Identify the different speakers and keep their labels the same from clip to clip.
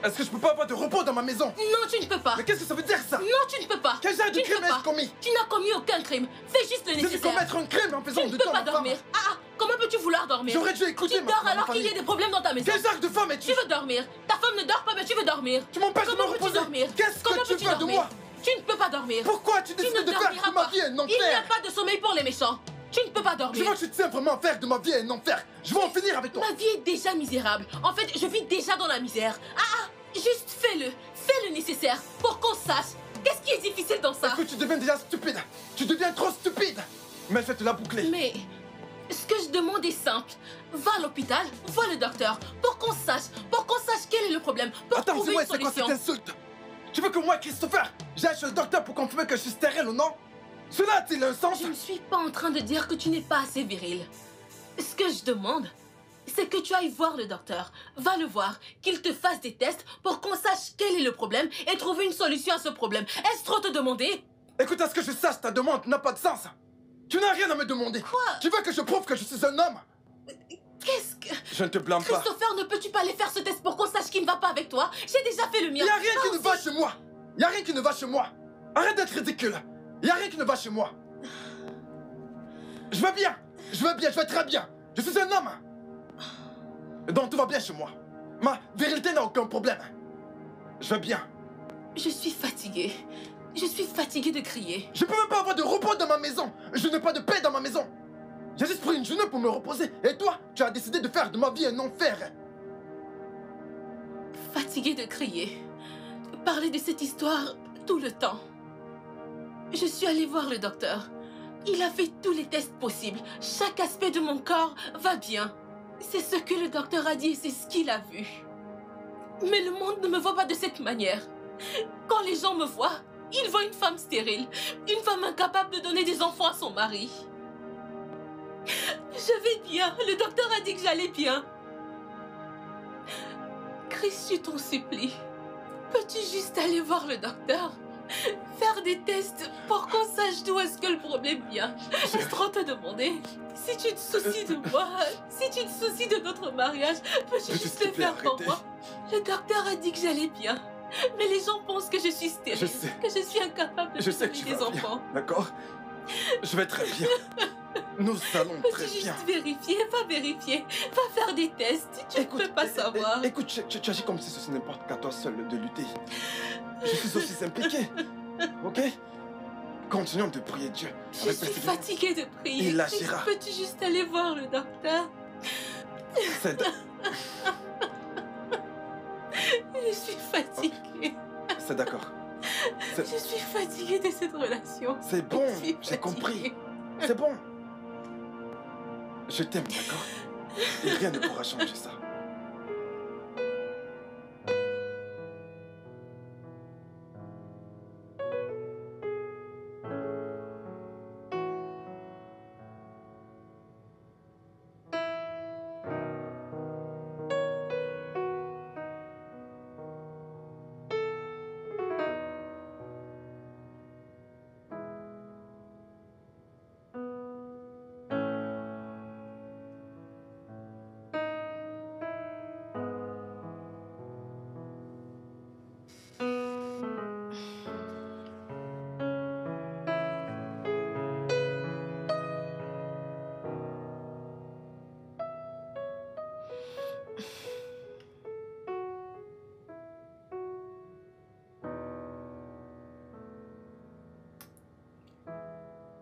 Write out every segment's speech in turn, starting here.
Speaker 1: Est-ce que je peux pas avoir de repos dans ma maison?
Speaker 2: Non, tu ne peux pas.
Speaker 1: Mais qu'est-ce que ça veut dire ça?
Speaker 2: Non, tu ne peux pas.
Speaker 1: Quel genre de crime ai-je commis?
Speaker 2: Tu n'as commis aucun crime. Fais juste le
Speaker 1: J'ai dû
Speaker 2: nécessaire.
Speaker 1: commettre un crime en faisant
Speaker 2: Tu ne
Speaker 1: de
Speaker 2: peux
Speaker 1: toi
Speaker 2: pas
Speaker 1: ma femme.
Speaker 2: dormir. Comment peux-tu vouloir dormir?
Speaker 1: J'aurais dû écouter
Speaker 2: Tu dors
Speaker 1: ma
Speaker 2: alors
Speaker 1: famille.
Speaker 2: qu'il y a des problèmes dans ta maison.
Speaker 1: Quel genre de femme es-tu?
Speaker 2: Tu veux dormir. Ta femme ne dort pas, mais tu veux dormir.
Speaker 1: Tu m'empêches de me
Speaker 2: Comment peux-tu
Speaker 1: reposer.
Speaker 2: dormir?
Speaker 1: Qu'est-ce
Speaker 2: Comment
Speaker 1: que tu
Speaker 2: peux-tu
Speaker 1: veux de
Speaker 2: dormir?
Speaker 1: moi?
Speaker 2: Tu ne peux pas dormir.
Speaker 1: Pourquoi tu
Speaker 2: Tu
Speaker 1: décides
Speaker 2: ne
Speaker 1: de faire
Speaker 2: dormiras
Speaker 1: de ma
Speaker 2: pas.
Speaker 1: vie un
Speaker 2: Il n'y a
Speaker 1: enfer?
Speaker 2: pas de sommeil pour les méchants. Tu ne peux pas
Speaker 1: Je
Speaker 2: dormir.
Speaker 1: vois que tu tiens vraiment à faire de ma vie un enfer. Je veux en finir avec toi.
Speaker 2: Ma vie est déjà misérable. En fait, je vis déjà dans la misère. Juste fais-le. Fais le nécessaire pour qu'on sache. Qu'est-ce qui est difficile dans ça?
Speaker 1: Est-ce que tu deviens déjà stupide? Tu deviens trop stupide. Mais je vais te la boucler.
Speaker 2: Mais ce que je demande est simple. Va à l'hôpital, vois le docteur, pour qu'on sache quel est le problème, pour
Speaker 1: Attends,
Speaker 2: trouver
Speaker 1: dis-moi,
Speaker 2: une
Speaker 1: c'est quoi
Speaker 2: solution.
Speaker 1: cette insulte? Tu veux que moi, Christopher, j'aille chez le docteur pour confirmer que je suis stérile ou non? Cela a-t-il un sens?
Speaker 2: Je ne suis pas en train de dire que tu n'es pas assez viril. Ce que je demande, c'est que tu ailles voir le docteur. Va le voir, qu'il te fasse des tests pour qu'on sache quel est le problème et trouver une solution à ce problème. Est-ce trop te demander?
Speaker 1: Écoute, à ce que je sache, ta demande n'a pas de sens. Tu n'as rien à me demander.
Speaker 2: Quoi?
Speaker 1: Tu veux que je prouve que je suis un homme?
Speaker 2: Qu'est-ce que...
Speaker 1: Je ne te blâme pas.
Speaker 2: Christopher, ne peux-tu pas aller faire ce test pour qu'on sache qui ne va pas avec toi? J'ai déjà fait le mien.
Speaker 1: Il n'y a rien qui ne va chez moi. Il n'y a rien qui ne va chez moi. Arrête d'être ridicule. Il n'y a rien qui ne va chez moi. Je vais bien. Je vais très bien. Je suis un homme. Donc tout va bien chez moi. Ma virilité n'a aucun problème. Je vais bien.
Speaker 2: Je suis fatiguée. Je suis fatiguée de crier.
Speaker 1: Je peux même pas avoir de repos dans ma maison. Je n'ai pas de paix dans ma maison. J'ai juste pris une journée pour me reposer. Et toi, tu as décidé de faire de ma vie un enfer.
Speaker 2: Fatiguée de crier. Parler de cette histoire tout le temps. Je suis allée voir le docteur. Il a fait tous les tests possibles. Chaque aspect de mon corps va bien. C'est ce que le docteur a dit et c'est ce qu'il a vu. Mais le monde ne me voit pas de cette manière. Quand les gens me voient, ils voient une femme stérile. Une femme incapable de donner des enfants à son mari. Je vais bien. Le docteur a dit que j'allais bien. Chris, je t'en supplie. Peux-tu juste aller voir le docteur? Faire des tests pour qu'on sache d'où est-ce que le problème vient. J'ai trop te demander. Si tu te soucies de moi, si tu te soucies de notre mariage, peux-tu juste le faire pour moi? Le docteur a dit que j'allais bien. Mais les gens pensent que je suis stérile, que je suis incapable de donner des enfants.
Speaker 1: D'accord? Je vais très bien. Nous allons très
Speaker 2: Peux-tu
Speaker 1: bien.
Speaker 2: juste vérifier? Va vérifier. Va faire des tests. Tu ne peux pas savoir.
Speaker 1: Écoute, tu agis comme si ce n'importe qu'à toi seul de lutter. Je suis aussi impliqué. Ok? Continuons de prier Dieu.
Speaker 2: Je suis fatiguée de prier.
Speaker 1: Il agira.
Speaker 2: Peux-tu juste aller voir le docteur? Je suis fatiguée.
Speaker 1: C'est d'accord.
Speaker 2: Je suis fatiguée de cette relation.
Speaker 1: C'est bon, j'ai compris. C'est bon. Je t'aime, d'accord? Et rien ne pourra changer ça.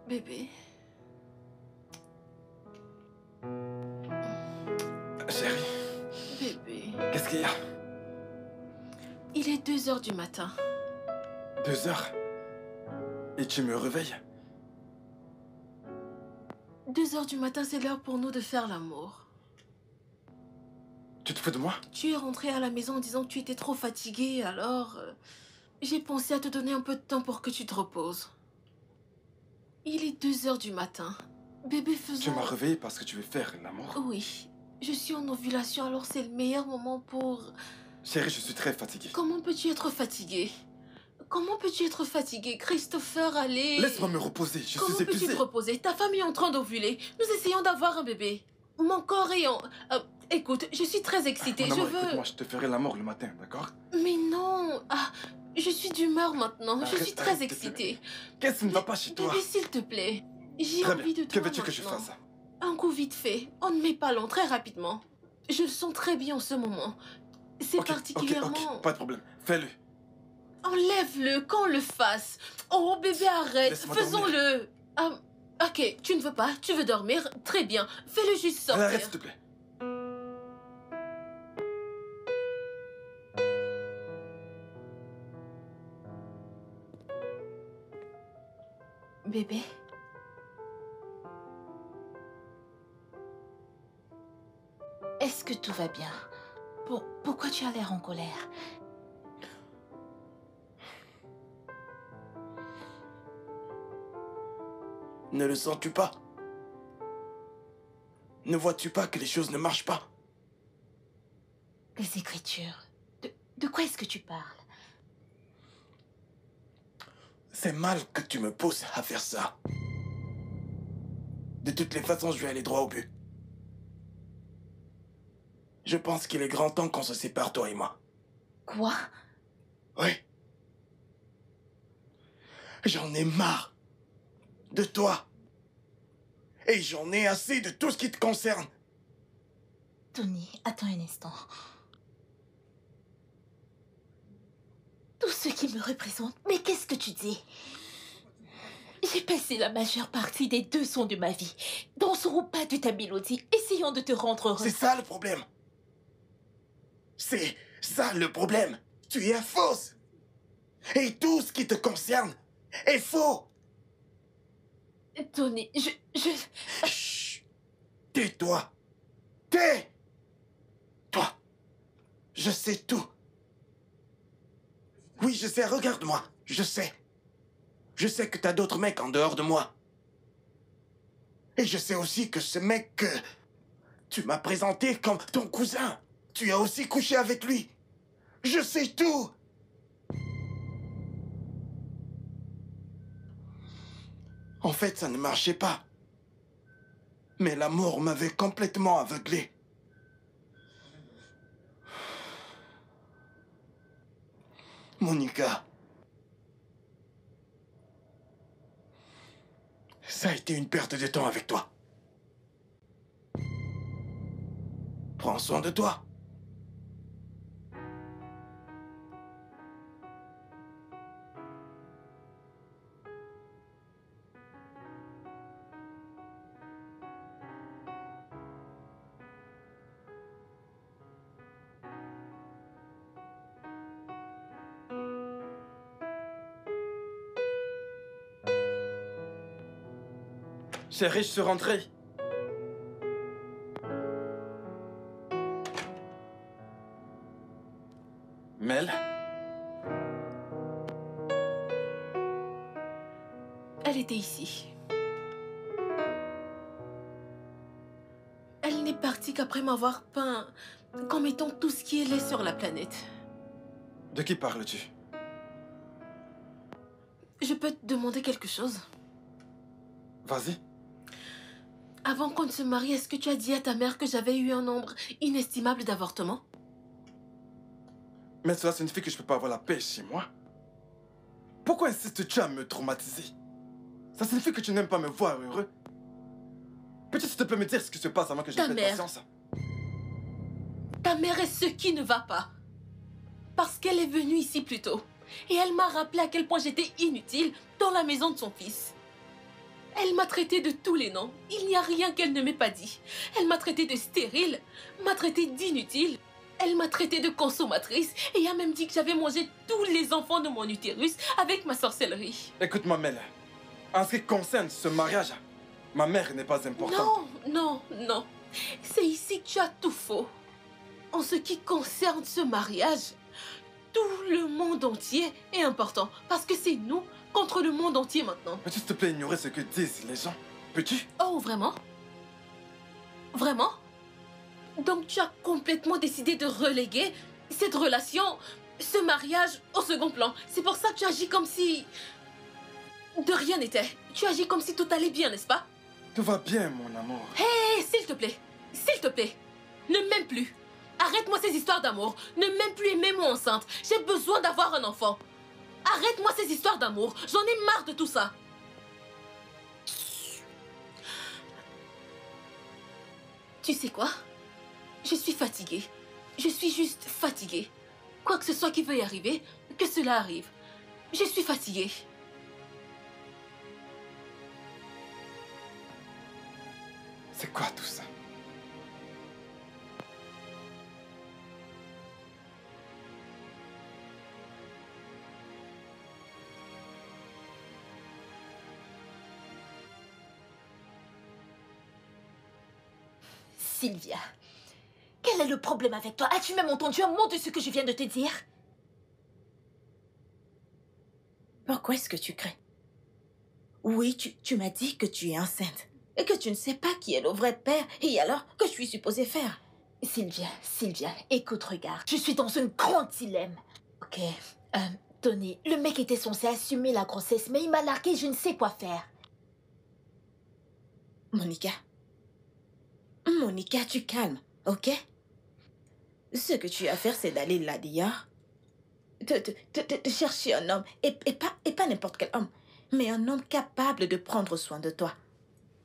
Speaker 2: Bébé.
Speaker 1: Chérie.
Speaker 2: Bébé.
Speaker 1: Qu'est-ce qu'il y a?
Speaker 2: Il est 2 heures du matin.
Speaker 1: 2 heures? Et tu me réveilles?
Speaker 2: 2 heures du matin, c'est l'heure pour nous de faire l'amour.
Speaker 1: Tu te fous de moi?
Speaker 2: Tu es rentré à la maison en disant que tu étais trop fatiguée, alors... j'ai pensé à te donner un peu de temps pour que tu te reposes. Il est 2 heures du matin. Bébé, faisons...
Speaker 1: Tu m'as réveillé parce que tu veux faire l'amour?
Speaker 2: Oui. Je suis en ovulation, alors c'est le meilleur moment pour...
Speaker 1: Chérie, je suis très fatigué.
Speaker 2: Comment peux-tu être fatiguée? Comment peux-tu être fatiguée? Christopher, allez...
Speaker 1: Laisse-moi me reposer, je suis
Speaker 2: Comment peux-tu
Speaker 1: épuisé.
Speaker 2: te reposer? Ta femme est en train d'ovuler. Nous essayons d'avoir un bébé. Mon corps est en... Écoute, je suis très excitée,
Speaker 1: Mon
Speaker 2: je
Speaker 1: amour,
Speaker 2: veux...
Speaker 1: écoute-moi, je te ferai l'amour le matin, d'accord?
Speaker 2: Mais non. Ah, je suis d'humeur maintenant, je
Speaker 1: Arrête,
Speaker 2: suis très
Speaker 1: arrête de
Speaker 2: excitée.
Speaker 1: Qu'est-ce qui ne va pas chez toi?
Speaker 2: Bébé, s'il te plaît, j'ai
Speaker 1: Très
Speaker 2: envie
Speaker 1: bien.
Speaker 2: de toi
Speaker 1: Que veux-tu que je
Speaker 2: maintenant.
Speaker 1: fasse?
Speaker 2: Un coup vite fait, on ne met pas long, très rapidement. Je le sens très bien en ce moment. C'est particulièrement...
Speaker 1: Ok, pas de problème. Fais-le.
Speaker 2: Enlève-le, qu'on le fasse. Oh bébé, arrête,
Speaker 1: Laisse-moi
Speaker 2: faisons-le. Ah, ok, tu ne veux pas, tu veux dormir, très bien. Fais-le juste sortir.
Speaker 1: Arrête, s'il te plaît.
Speaker 2: Bébé.
Speaker 3: Est-ce que tout va bien? Pourquoi tu as l'air en colère?
Speaker 4: Ne le sens-tu pas? Ne vois-tu pas que les choses ne marchent pas?
Speaker 3: Les écritures. De quoi est-ce que tu parles?
Speaker 4: C'est mal que tu me pousses à faire ça. De toutes les façons, je vais aller droit au but. Je pense qu'il est grand temps qu'on se sépare, toi et moi.
Speaker 3: Quoi?
Speaker 4: Oui. J'en ai marre de toi. Et j'en ai assez de tout ce qui te concerne.
Speaker 3: Tony, attends un instant. Tout ce qui me représente, mais qu'est-ce que tu dis? J'ai passé la majeure partie des 2 ans de ma vie dans ce repas de ta mélodie, essayant de te rendre heureux.
Speaker 4: C'est ça le problème. C'est ça le problème. Tu es fausse. Et tout ce qui te concerne est faux.
Speaker 2: Tony,
Speaker 4: Chut. Tais-toi. Tais-toi. Je sais tout. Oui, je sais, regarde-moi. Je sais. Je sais que t'as d'autres mecs en dehors de moi. Et je sais aussi que ce mec que tu m'as présenté comme ton cousin, tu as aussi couché avec lui. Je sais tout. En fait, ça ne marchait pas. Mais l'amour m'avait complètement aveuglé. Monica. Ça a été une perte de temps avec toi. Prends soin de toi.
Speaker 1: Chérie, je suis rentré. Mel?
Speaker 2: Elle était ici. Elle n'est partie qu'après m'avoir peint comme étant tout ce qui est laid sur la planète.
Speaker 1: De qui parles-tu?
Speaker 2: Je peux te demander quelque chose?
Speaker 1: Vas-y.
Speaker 2: Avant qu'on ne se marie, est-ce que tu as dit à ta mère que j'avais eu un nombre inestimable d'avortements?
Speaker 1: Mais cela signifie que je peux pas avoir la paix chez moi? Pourquoi insistes-tu à me traumatiser? Ça signifie que tu n'aimes pas me voir heureux? Peux-tu s'il te plaît me dire ce qui se passe avant que je
Speaker 2: Ta
Speaker 1: perde
Speaker 2: mère.
Speaker 1: patience?
Speaker 2: Ta mère est ce qui ne va pas. Parce qu'elle est venue ici plus tôt. Et elle m'a rappelé à quel point j'étais inutile dans la maison de son fils. Elle m'a traité de tous les noms. Il n'y a rien qu'elle ne m'ait pas dit. Elle m'a traité de stérile, m'a traité d'inutile. Elle m'a traité de consommatrice et a même dit que j'avais mangé tous les enfants de mon utérus avec ma sorcellerie.
Speaker 1: Écoute-moi, Mel. En ce qui concerne ce mariage, ma mère n'est pas importante.
Speaker 2: Non, non, non. C'est ici que tu as tout faux. En ce qui concerne ce mariage, tout le monde entier est important. Parce que c'est nous contre le monde entier maintenant.
Speaker 1: Peux-tu s'il te plaît ignorer ce que disent les gens? Peux-tu?
Speaker 2: Oh, vraiment? Vraiment? Donc tu as complètement décidé de reléguer cette relation, ce mariage au second plan. C'est pour ça que tu agis comme si... de rien n'était. Tu agis comme si tout allait bien, n'est-ce pas?
Speaker 1: Tout va bien, mon amour.
Speaker 2: Hé, s'il te plaît. S'il te plaît. Ne m'aime plus. Arrête-moi ces histoires d'amour. Ne m'aime plus et mets-moi enceinte. J'ai besoin d'avoir un enfant. Arrête-moi ces histoires d'amour. J'en ai marre de tout ça. Tu sais quoi? Je suis fatiguée. Je suis juste fatiguée. Quoi que ce soit qui veuille arriver, que cela arrive. Je suis fatiguée.
Speaker 1: C'est quoi tout ça?
Speaker 3: Sylvia, quel est le problème avec toi? As-tu même entendu un mot de ce que je viens de te dire? Pourquoi est-ce que tu crains? Oui, tu m'as dit que tu es enceinte et que tu ne sais pas qui est le vrai père. Et alors, que je suis supposée faire? Sylvia, écoute, regarde. Je suis dans un grand dilemme. Ok, Tony, le mec était censé assumer la grossesse, mais il m'a largué, je ne sais quoi faire. Monica, tu calmes, ok? Ce que tu as à faire, c'est d'aller là dehors, de chercher un homme, et pas n'importe quel homme, mais un homme capable de prendre soin de toi.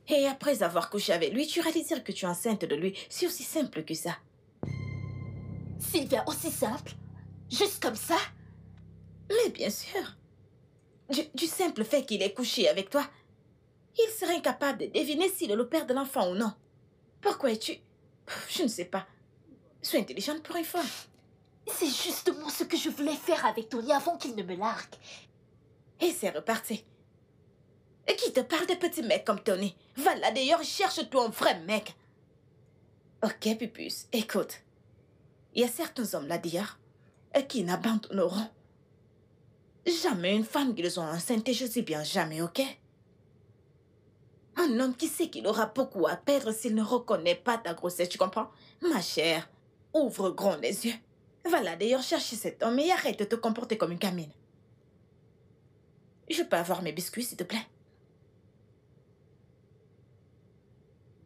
Speaker 3: Et après avoir couché avec lui, tu iras lui dire que tu es enceinte de lui. C'est aussi simple que ça. Sylvia, aussi simple? Juste comme ça? Mais bien sûr. Du simple fait qu'il ait couché avec toi, il serait incapable de deviner s'il est le père de l'enfant ou non. Pourquoi es-tu... Je ne sais pas. Sois intelligente pour une fois. C'est justement ce que je voulais faire avec Tony avant qu'il ne me largue. Et c'est reparti. Et qui te parle de petits mecs comme Tony? Va là d'ailleurs, cherche-toi un vrai mec. Ok, Pupus, écoute. Il y a certains hommes là d'ailleurs qui n'abandonneront jamais une femme qu'ils ont enceinte, et je dis bien jamais, ok? Un homme qui sait qu'il aura beaucoup à perdre s'il ne reconnaît pas ta grossesse, tu comprends? Ma chère, ouvre grand les yeux. Va là d'ailleurs chercher cet homme et arrête de te comporter comme une gamine. Je peux avoir mes biscuits, s'il te plaît?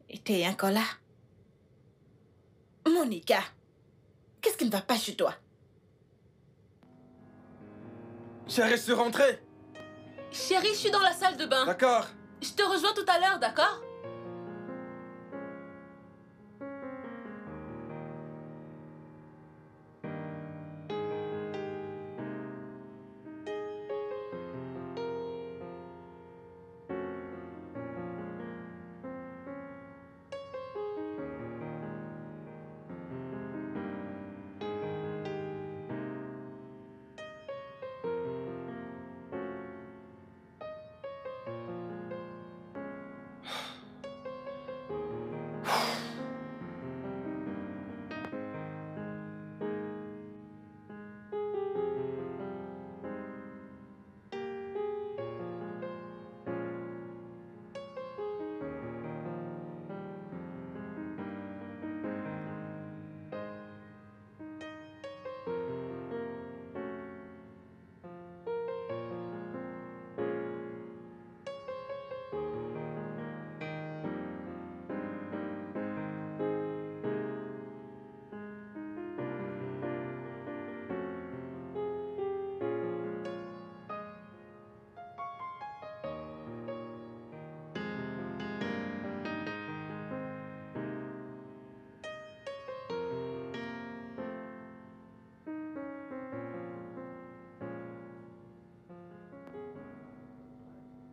Speaker 3: Et t'es encore là? Monica, qu'est-ce qui ne va pas chez toi?
Speaker 1: Chérie, je suis rentré.
Speaker 2: Chérie, je suis dans la salle de bain.
Speaker 1: D'accord.
Speaker 2: Je te rejoins tout à l'heure, d'accord?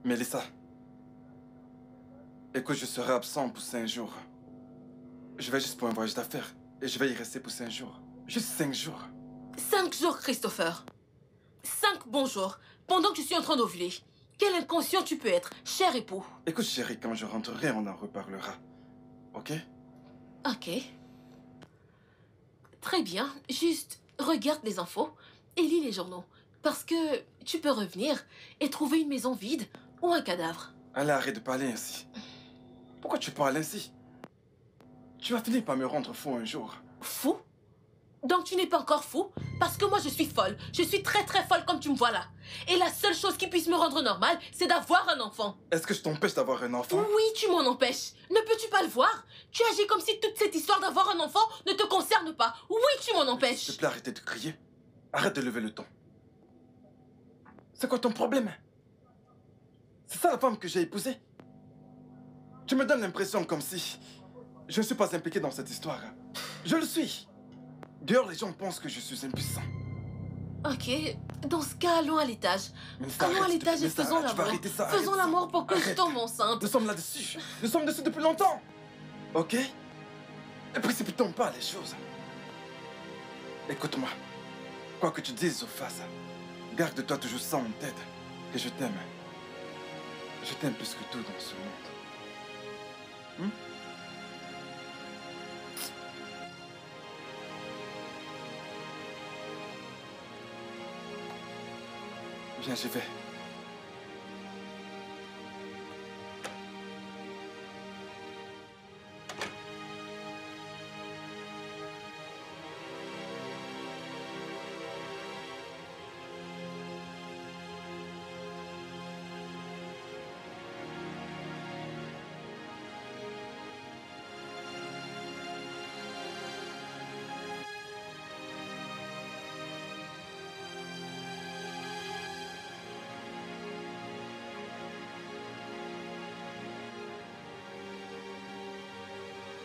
Speaker 1: Mélissa, écoute, je serai absent pour 5 jours. Je vais juste pour un voyage d'affaires et je vais y rester pour 5 jours. Juste 5 jours.
Speaker 2: 5 jours, Christopher. 5 bons jours, pendant que je suis en train d'ovuler. Quel inconscient tu peux être, cher époux.
Speaker 1: Écoute, chérie, quand je rentrerai, on en reparlera. Ok?
Speaker 2: Ok. Très bien, juste regarde les infos et lis les journaux. Parce que tu peux revenir et trouver une maison vide ou un cadavre.
Speaker 1: Allez, arrête de parler ainsi. Pourquoi tu parles ainsi? Tu vas finir par me rendre fou un jour.
Speaker 2: Fou? Donc tu n'es pas encore fou? Parce que moi je suis folle. Je suis très très folle comme tu me vois là. Et la seule chose qui puisse me rendre normale, c'est d'avoir un enfant.
Speaker 1: Est-ce que je t'empêche d'avoir un enfant?
Speaker 2: Oui, tu m'en empêches. Ne peux-tu pas le voir? Tu agis comme si toute cette histoire d'avoir un enfant ne te concerne pas. Oui, tu m'en
Speaker 1: S'il
Speaker 2: empêches.
Speaker 1: te plaît, arrêtez de crier. Arrête de lever le ton. C'est quoi ton problème? C'est ça la femme que j'ai épousée? Tu me donnes l'impression comme si je ne suis pas impliqué dans cette histoire. Je le suis. D'ailleurs, les gens pensent que je suis impuissant.
Speaker 2: Ok, dans ce cas, allons à l'étage.
Speaker 1: Mais ça,
Speaker 2: Allons à
Speaker 1: arrête,
Speaker 2: l'étage et
Speaker 1: mais ça,
Speaker 2: faisons
Speaker 1: arrête,
Speaker 2: la
Speaker 1: tu vas
Speaker 2: mort.
Speaker 1: arrêter ça,
Speaker 2: Faisons
Speaker 1: arrête
Speaker 2: la
Speaker 1: ça.
Speaker 2: mort pour que je
Speaker 1: Arrête.
Speaker 2: tombe enceinte.
Speaker 1: Nous sommes là-dessus. Nous sommes dessus depuis longtemps. Ok? Ne précipitons pas les choses. Écoute-moi. Quoi que tu dises ou fasses, garde-toi toujours ça en tête. Que je t'aime. Je t'aime plus que tout dans ce monde. Viens, j'y vais.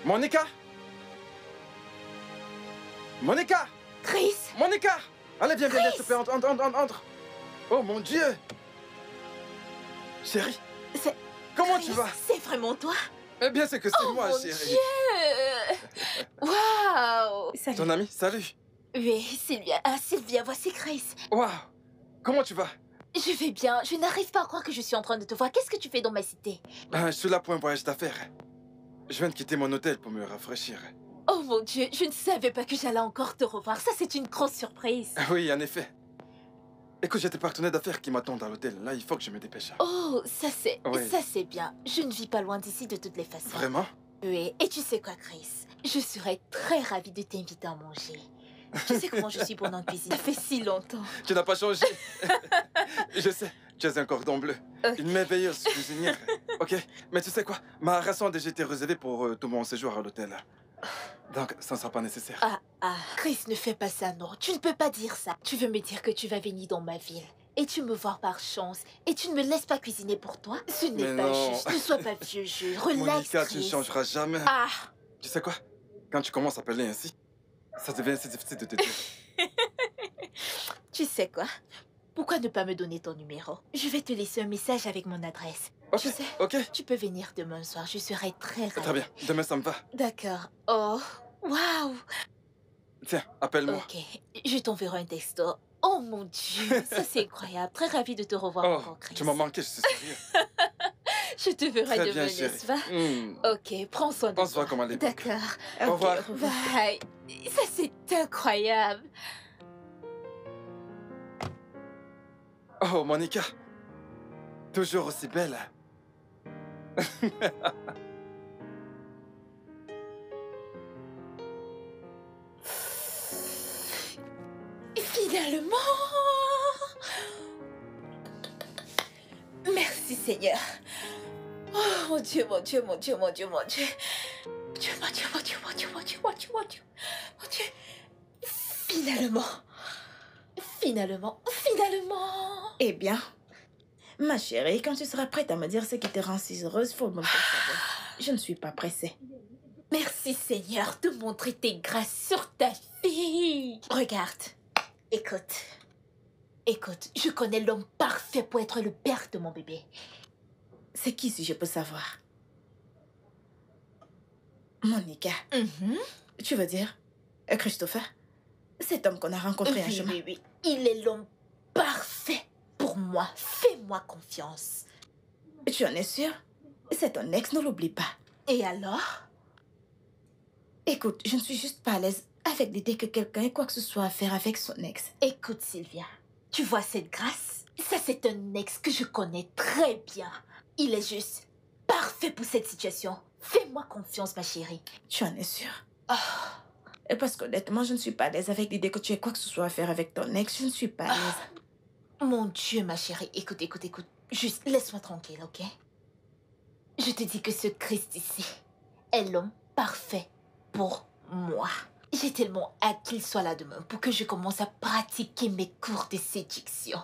Speaker 1: Monica! Monica!
Speaker 3: Chris!
Speaker 1: Monica! Allez, viens, viens, s'il te plaît, entre. Oh mon Dieu! Chérie,
Speaker 3: C'est...
Speaker 1: comment
Speaker 3: Chris,
Speaker 1: tu vas?
Speaker 3: C'est vraiment toi?
Speaker 1: Eh bien, c'est que c'est
Speaker 3: Oh
Speaker 1: moi,
Speaker 3: mon
Speaker 1: chérie.
Speaker 3: Dieu! Waouh! Salut.
Speaker 1: Ton ami, salut.
Speaker 3: Oui, Sylvia. Ah, Sylvia, voici Chris.
Speaker 1: Waouh! Comment tu vas?
Speaker 3: Je vais bien. Je n'arrive pas à croire que je suis en train de te voir. Qu'est-ce que tu fais dans ma cité?
Speaker 1: Je suis là pour un voyage d'affaires. Je viens de quitter mon hôtel pour me rafraîchir.
Speaker 3: Oh mon Dieu, je ne savais pas que j'allais encore te revoir. Ça, c'est une grosse surprise.
Speaker 1: Oui, en effet. Écoute, j'ai des partenaires d'affaires qui m'attendent à l'hôtel. Là, il faut que je me dépêche.
Speaker 3: Oh, ça
Speaker 1: Oui.
Speaker 3: c'est bien. Je ne vis pas loin d'ici de toutes les façons.
Speaker 1: Vraiment?
Speaker 3: Oui, et tu sais quoi, Chris? Je serais très ravie de t'inviter à manger. Tu sais comment je suis bonne en cuisine. Ça fait si longtemps.
Speaker 1: Tu n'as pas changé. Je sais, tu es un cordon bleu.
Speaker 3: Ok.
Speaker 1: Une merveilleuse cuisinière. Ok, mais tu sais quoi? Ma ration a déjà été réservée pour tout mon séjour à l'hôtel. Donc, ça ne sera pas nécessaire.
Speaker 3: Chris, ne fais pas ça, non. Tu ne peux pas dire ça. Tu veux me dire que tu vas venir dans ma ville et tu me vois par chance et tu ne me laisses pas cuisiner pour toi? Ce n'est
Speaker 1: Mais
Speaker 3: pas
Speaker 1: non.
Speaker 3: juste. Ne sois pas vieux jeu. Relax,
Speaker 1: Monica, tu ne
Speaker 3: Chris.
Speaker 1: changeras jamais.
Speaker 3: Ah,
Speaker 1: Tu sais quoi? Quand tu commences à parler ainsi, ça devient assez difficile de te dire.
Speaker 3: tu sais quoi? Pourquoi ne pas me donner ton numéro? Je vais te laisser un message avec mon adresse.
Speaker 1: Ok,
Speaker 3: Tu sais,
Speaker 1: ok.
Speaker 3: tu peux venir demain soir. Je serai très ravie.
Speaker 1: Très bien, demain ça me va.
Speaker 3: D'accord. Oh, waouh.
Speaker 1: Tiens, appelle-moi.
Speaker 3: Ok, je t'enverrai un texto. Oh mon Dieu, ça c'est incroyable. Très ravie de te revoir
Speaker 1: Oh,
Speaker 3: encore, Chris.
Speaker 1: tu m'as manqué, je suis sérieux.
Speaker 3: Je te verrai
Speaker 1: Très
Speaker 3: demain,
Speaker 1: bien, chérie.
Speaker 3: n'est-ce pas?
Speaker 1: Hmm.
Speaker 3: Ok, prends soin de
Speaker 1: On se voit
Speaker 3: toi.
Speaker 1: comme à l'époque.
Speaker 3: D'accord.
Speaker 1: Au revoir.
Speaker 3: Bye. Ça c'est incroyable.
Speaker 1: Oh, Monica. Toujours aussi belle.
Speaker 3: Finalement. Merci Seigneur. Oh mon Dieu, mon Dieu, mon Dieu, mon Dieu, mon Dieu. Mon Dieu, mon Dieu, mon Dieu, mon Dieu, mon Dieu, mon Dieu, mon Dieu. Mon Dieu. Finalement. Finalement. Finalement.
Speaker 5: Eh bien, ma chérie, quand tu seras prête à me dire ce qui te rend si heureuse, faut me le faire savoir. Je ne suis pas pressée.
Speaker 3: Merci Seigneur de montrer tes grâces sur ta fille. Regarde. Écoute. Écoute, je connais l'homme parfait pour être le père de mon bébé.
Speaker 5: C'est qui, si je peux savoir? Monica, tu veux dire Christopher? Cet homme qu'on a rencontré en
Speaker 3: Oui,
Speaker 5: chemin.
Speaker 3: oui, oui. Il est l'homme parfait pour moi. Fais-moi confiance.
Speaker 5: Tu en es sûre? C'est ton ex, ne l'oublie pas.
Speaker 3: Et alors?
Speaker 5: Écoute, je ne suis juste pas à l'aise avec l'idée que quelqu'un ait quoi que ce soit à faire avec son ex.
Speaker 3: Écoute, Sylvia. Tu vois cette grâce? Ça, c'est un ex que je connais très bien. Il est juste parfait pour cette situation. Fais-moi confiance, ma chérie.
Speaker 5: Tu en es sûre?
Speaker 3: Ah.
Speaker 5: Et parce qu'honnêtement, je ne suis pas à l'aise avec l'idée que tu aies quoi que ce soit à faire avec ton ex. Je ne suis pas à l'aise.
Speaker 3: Mon Dieu, ma chérie, écoute, écoute, écoute. Juste, laisse-moi tranquille, ok? Je te dis que ce Christ ici est l'homme parfait pour moi. J'ai tellement hâte qu'il soit là demain pour que je commence à pratiquer mes cours de séduction.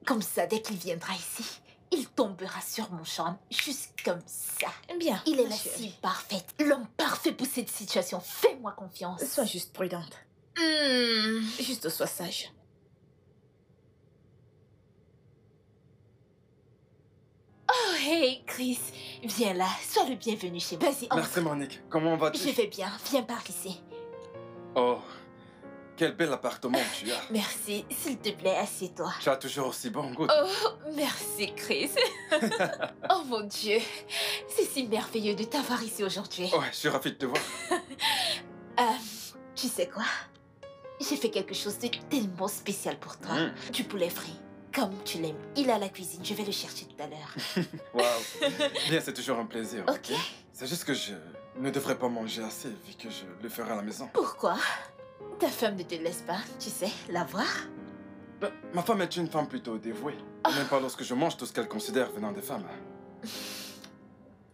Speaker 3: Comme ça, dès qu'il viendra ici, il tombera sur mon charme, juste comme ça.
Speaker 5: Bien.
Speaker 3: Il est
Speaker 5: ma
Speaker 3: la
Speaker 5: chérie.
Speaker 3: cible parfaite, l'homme parfait pour cette situation. Fais-moi confiance.
Speaker 5: Sois juste prudente. Juste sois sage.
Speaker 3: Oh, hey, Chris. Viens là, sois le bienvenu chez moi. Vas-y,
Speaker 1: Merci,
Speaker 3: entre.
Speaker 1: Monique. Comment vas-tu?
Speaker 3: Je vais bien, viens par ici.
Speaker 1: Oh, quel bel appartement tu as.
Speaker 3: Merci, s'il te plaît, assieds-toi.
Speaker 1: Tu as toujours aussi bon goût.
Speaker 3: Oh, merci, Chris. Oh mon Dieu, c'est si merveilleux de t'avoir ici aujourd'hui.
Speaker 1: Ouais, je suis ravi de te voir.
Speaker 3: Tu sais quoi? J'ai fait quelque chose de tellement spécial pour toi. Du poulet frit, comme tu l'aimes. Il est à la cuisine, je vais le chercher tout à l'heure.
Speaker 1: Waouh. Bien, c'est toujours un plaisir.
Speaker 3: Ok.
Speaker 1: C'est juste que je ne devrais pas manger assez vu que je le ferai à la maison.
Speaker 3: Pourquoi? Ta femme ne te laisse pas, tu sais, la voir?
Speaker 1: Ben, ma femme est une femme plutôt dévouée. Même pas lorsque je mange tout ce qu'elle considère venant des femmes.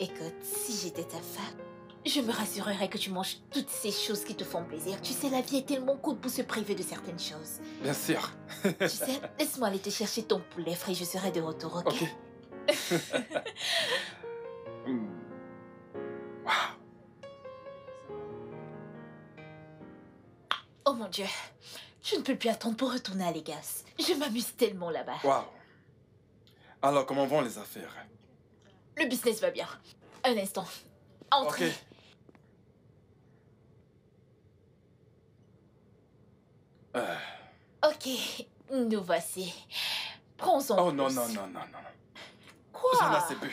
Speaker 3: Écoute, si j'étais ta femme, je me rassurerais que tu manges toutes ces choses qui te font plaisir. Tu sais, la vie est tellement courte pour se priver de certaines choses.
Speaker 1: Bien sûr.
Speaker 3: Tu sais, laisse-moi aller te chercher ton poulet frit, je serai de retour, ok?
Speaker 1: Ok. Waouh.
Speaker 3: Oh mon Dieu, je ne peux plus attendre pour retourner à Légas. Je m'amuse tellement là-bas.
Speaker 1: Waouh. Alors, comment vont les affaires?
Speaker 3: Le business va bien. Un instant. Entrez.
Speaker 1: Ok.
Speaker 3: Ok, nous voici. Prends-en
Speaker 1: Oh
Speaker 3: plus.
Speaker 1: non, non, non, non, non.
Speaker 3: Quoi?
Speaker 1: J'en ai assez bu.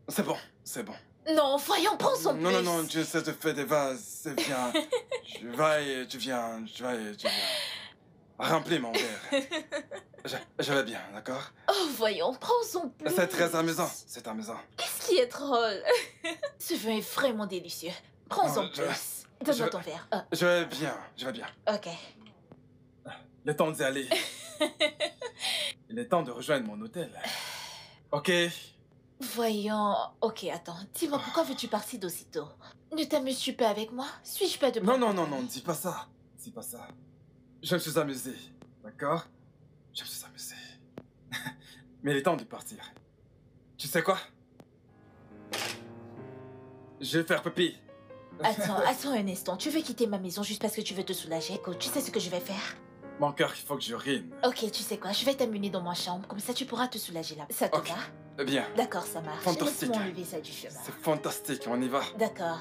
Speaker 1: C'est bon, c'est bon.
Speaker 3: Non, voyons, prends-en plus.
Speaker 1: Non, non, non, tu sais, te fais des vases, c'est bien. Tu vas et tu viens, tu vas et tu viens. Remplis mon verre. Je vais bien, d'accord?
Speaker 3: Oh, voyons, prends-en plus.
Speaker 1: C'est très amusant, c'est amusant.
Speaker 3: Qu'est-ce qui est drôle? Ce vin est vraiment délicieux. Prends-en
Speaker 1: Oh,
Speaker 3: plus. Donne-moi
Speaker 1: je-
Speaker 3: ton verre. Ah,
Speaker 1: Je vais bien, je vais bien.
Speaker 3: ok.
Speaker 1: Il est temps d'y aller. Il est temps de rejoindre mon hôtel. Ok.
Speaker 3: Voyons. Ok, attends. Dis-moi, pourquoi veux-tu partir d'aussitôt? Ne t'amuses-tu pas avec moi? Suis-je pas de
Speaker 1: Non,
Speaker 3: bonne
Speaker 1: non, non,
Speaker 3: compagnie?
Speaker 1: non, dis pas ça. Dis pas ça. Je me suis amusé, d'accord? Je me suis amusé. Mais il est temps de partir. Tu sais quoi? Je vais faire pipi.
Speaker 3: Attends un instant. Tu veux quitter ma maison juste parce que tu veux te soulager? Écoute, tu sais ce que je vais faire?
Speaker 1: Mon cœur, il faut que j'urine.
Speaker 3: Ok, tu sais quoi? Je vais t'amener dans ma chambre. Comme ça, tu pourras te soulager là. Ça te
Speaker 1: Ok.
Speaker 3: va?
Speaker 1: Bien,
Speaker 3: D'accord, ça marche.
Speaker 1: Fantastique.
Speaker 3: Laisse-moi enlever ça du chemin.
Speaker 1: c'est fantastique, on y va.
Speaker 3: D'accord.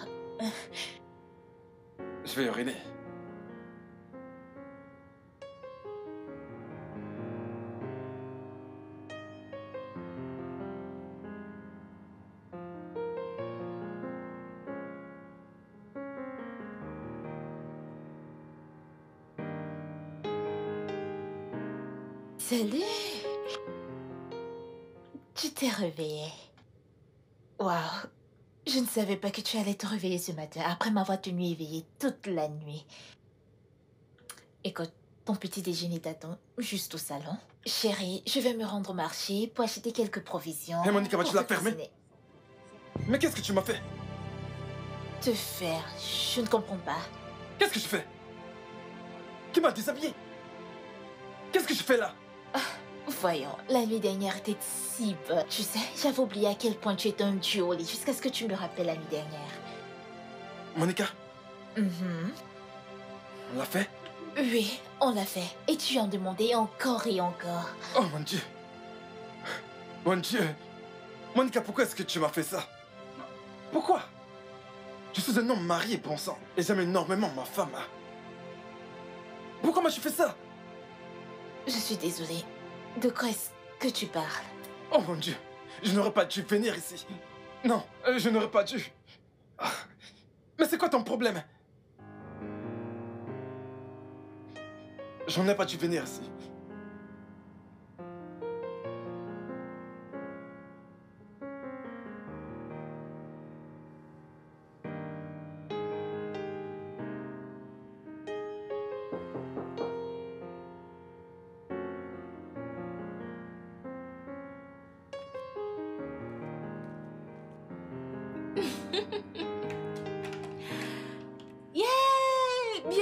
Speaker 1: Je vais uriner.
Speaker 3: Salut! Tu t'es réveillée. Waouh! Je ne savais pas que tu allais te réveiller ce matin après m'avoir tenue éveillée toute la nuit. Écoute, ton petit déjeuner t'attend juste au salon. Chérie, je vais me rendre au marché pour acheter quelques provisions.
Speaker 1: Hé, Monica, vas-tu
Speaker 3: pour
Speaker 1: la
Speaker 3: te
Speaker 1: fermer?
Speaker 3: cuisiner.
Speaker 1: Mais qu'est-ce que tu m'as fait?
Speaker 3: Te faire? Je ne comprends pas.
Speaker 1: Qu'est-ce que je fais? Qui m'a déshabillé? Qu'est-ce que je fais là?
Speaker 3: Voyons, la nuit dernière était si bonne. Tu sais, j'avais oublié à quel point tu étais un dieu au lit jusqu'à ce que tu me rappelles la nuit dernière.
Speaker 1: Monica,
Speaker 3: Mhm.
Speaker 1: on l'a fait?
Speaker 3: Oui, on l'a fait. Et tu en demandais encore et encore.
Speaker 1: Oh mon Dieu! Mon Dieu! Monica, pourquoi est-ce que tu m'as fait ça? Pourquoi? Je suis un homme marié, bon sang, et j'aime énormément ma femme. Pourquoi m'as-tu fait ça?
Speaker 3: Je suis désolée. De quoi est-ce que tu parles?
Speaker 1: Oh mon Dieu! Je n'aurais pas dû venir ici. Non, je n'aurais pas dû. Ah. Mais c'est quoi ton problème? J'en ai pas dû venir ici.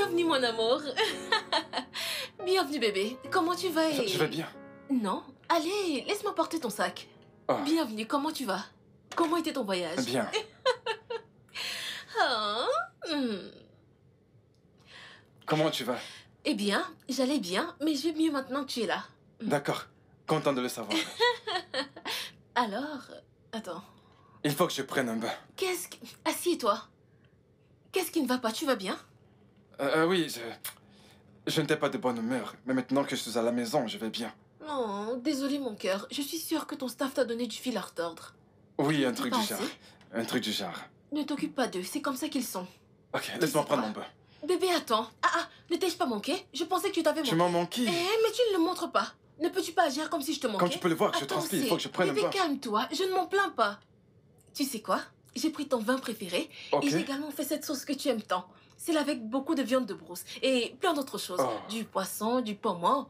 Speaker 2: Bienvenue, mon amour. Bienvenue, bébé. Comment tu vas
Speaker 1: Je vais bien.
Speaker 2: Non. Allez, laisse-moi porter ton sac.
Speaker 1: Oh.
Speaker 2: Bienvenue, comment tu vas? Comment était ton voyage?
Speaker 1: Bien.
Speaker 2: Ah,
Speaker 1: Comment tu vas?
Speaker 2: Eh bien, j'allais bien, mais je vais mieux maintenant que tu es là.
Speaker 1: D'accord. Content de le savoir.
Speaker 2: Alors, attends.
Speaker 1: Il faut que je prenne un bain.
Speaker 2: Qu'est-ce que... Assieds-toi. Qu'est-ce qui ne va pas? Tu vas bien?
Speaker 1: Oui, je n'étais pas de bonne humeur. Mais maintenant que je suis à la maison, je vais bien.
Speaker 2: Oh, désolé mon cœur. Je suis sûre que ton staff t'a donné du fil à retordre.
Speaker 1: Oui, un
Speaker 2: C'est
Speaker 1: truc
Speaker 2: pas
Speaker 1: du genre.
Speaker 2: assez?
Speaker 1: Un truc du genre.
Speaker 2: Ne t'occupe pas d'eux, c'est comme ça qu'ils sont.
Speaker 1: Ok, laisse-moi
Speaker 2: sais
Speaker 1: prendre
Speaker 2: quoi?
Speaker 1: mon bain.
Speaker 2: Bébé, attends. Ne t'ai-je pas manqué? Je pensais que tu t'avais
Speaker 1: Tu
Speaker 2: manqué.
Speaker 1: m'as manqué.
Speaker 2: Eh, mais tu ne le montres pas. Ne peux-tu pas agir comme si je te manquais?
Speaker 1: Comme tu peux le voir, je
Speaker 2: Attends,
Speaker 1: transpire. Il
Speaker 2: c'est-
Speaker 1: faut que je prenne un
Speaker 2: Bébé,
Speaker 1: bain.
Speaker 2: calme-toi. Je ne m'en plains pas. Tu sais quoi? J'ai pris ton vin préféré
Speaker 1: Ok.
Speaker 2: et j'ai également fait cette sauce que tu aimes tant. C'est avec beaucoup de viande de brousse et plein d'autres choses.
Speaker 1: Oh.
Speaker 2: Du poisson, du pommon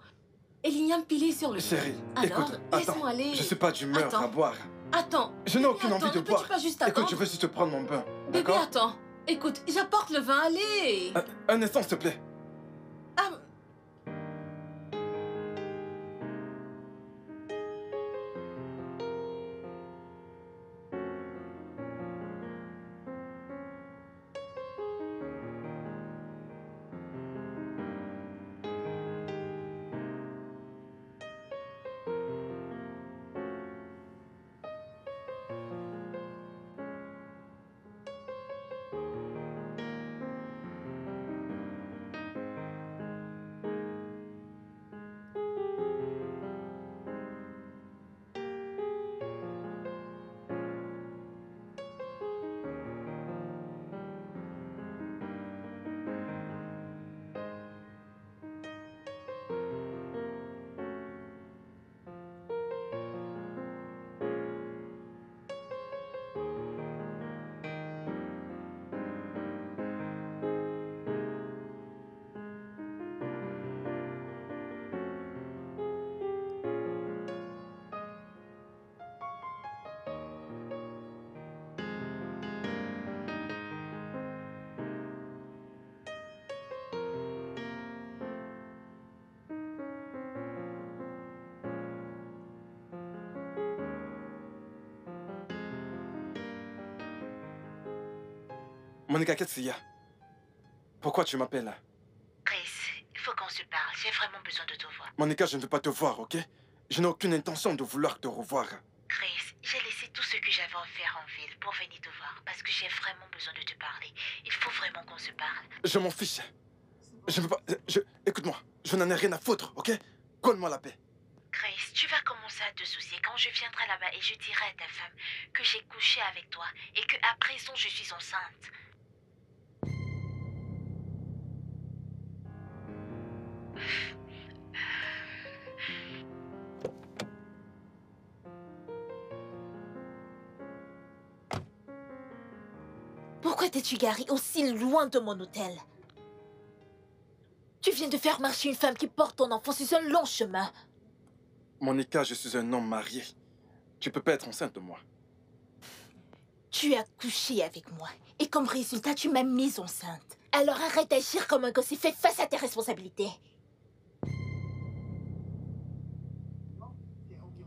Speaker 2: et l'igname pilé sur le feu.
Speaker 1: Chérie,
Speaker 2: Alors,
Speaker 1: écoute, attends.
Speaker 2: laisse-moi aller.
Speaker 1: Je suis pas d'humeur
Speaker 2: Attends.
Speaker 1: à boire.
Speaker 2: Attends.
Speaker 1: Je n'ai
Speaker 2: Bébé,
Speaker 1: aucune envie
Speaker 2: attends,
Speaker 1: de
Speaker 2: ne peux-tu
Speaker 1: boire.
Speaker 2: pas juste
Speaker 1: Écoute,
Speaker 2: attendre?
Speaker 1: je veux juste prendre mon bain.
Speaker 2: Bébé,
Speaker 1: D'accord?
Speaker 2: attends. Écoute, j'apporte le vin, allez.
Speaker 1: Un instant, s'il te plaît.
Speaker 2: Ah,
Speaker 1: Monica, qu'est-ce qu'il y a? Pourquoi tu m'appelles?
Speaker 3: Chris, il faut qu'on se parle. J'ai vraiment besoin de te voir.
Speaker 1: Monica, je ne veux pas te voir, ok? Je n'ai aucune intention de vouloir te revoir.
Speaker 3: Chris, j'ai laissé tout ce que j'avais à faire en ville pour venir te voir parce que j'ai vraiment besoin de te parler. Il faut vraiment qu'on se parle.
Speaker 1: Je m'en fiche. Je ne veux pas... Écoute-moi, je n'en ai rien à foutre, ok? Colle-moi la paix.
Speaker 3: Chris, tu vas commencer à te soucier quand je viendrai là-bas et je dirai à ta femme que j'ai couché avec toi et que à présent je suis enceinte. Pourquoi t'es-tu garé aussi loin de mon hôtel? Tu viens de faire marcher une femme qui porte ton enfant sur un long chemin.
Speaker 1: Monica, je suis un homme marié. Tu peux pas être enceinte de moi.
Speaker 3: Tu as couché avec moi. Et comme résultat, tu m'as mise enceinte. Alors arrête d'agir comme un gosse et fais face à tes responsabilités.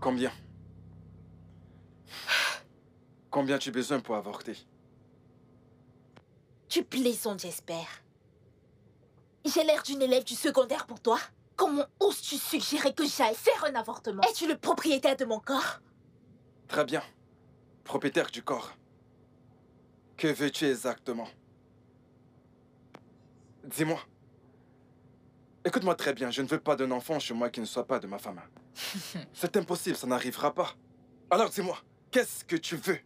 Speaker 1: Combien? Combien tu as besoin pour avorter?
Speaker 3: Tu plaisantes, j'espère. J'ai l'air d'une élève du secondaire pour toi? Comment oses-tu suggérer que j'aille faire un avortement? Es-tu le propriétaire de mon corps?
Speaker 1: Très bien. Propriétaire du corps. Que veux-tu exactement? Dis-moi. Écoute-moi très bien, je ne veux pas d'un enfant chez moi qui ne soit pas de ma femme. C'est impossible, ça n'arrivera pas. Alors dis-moi, qu'est-ce que tu veux?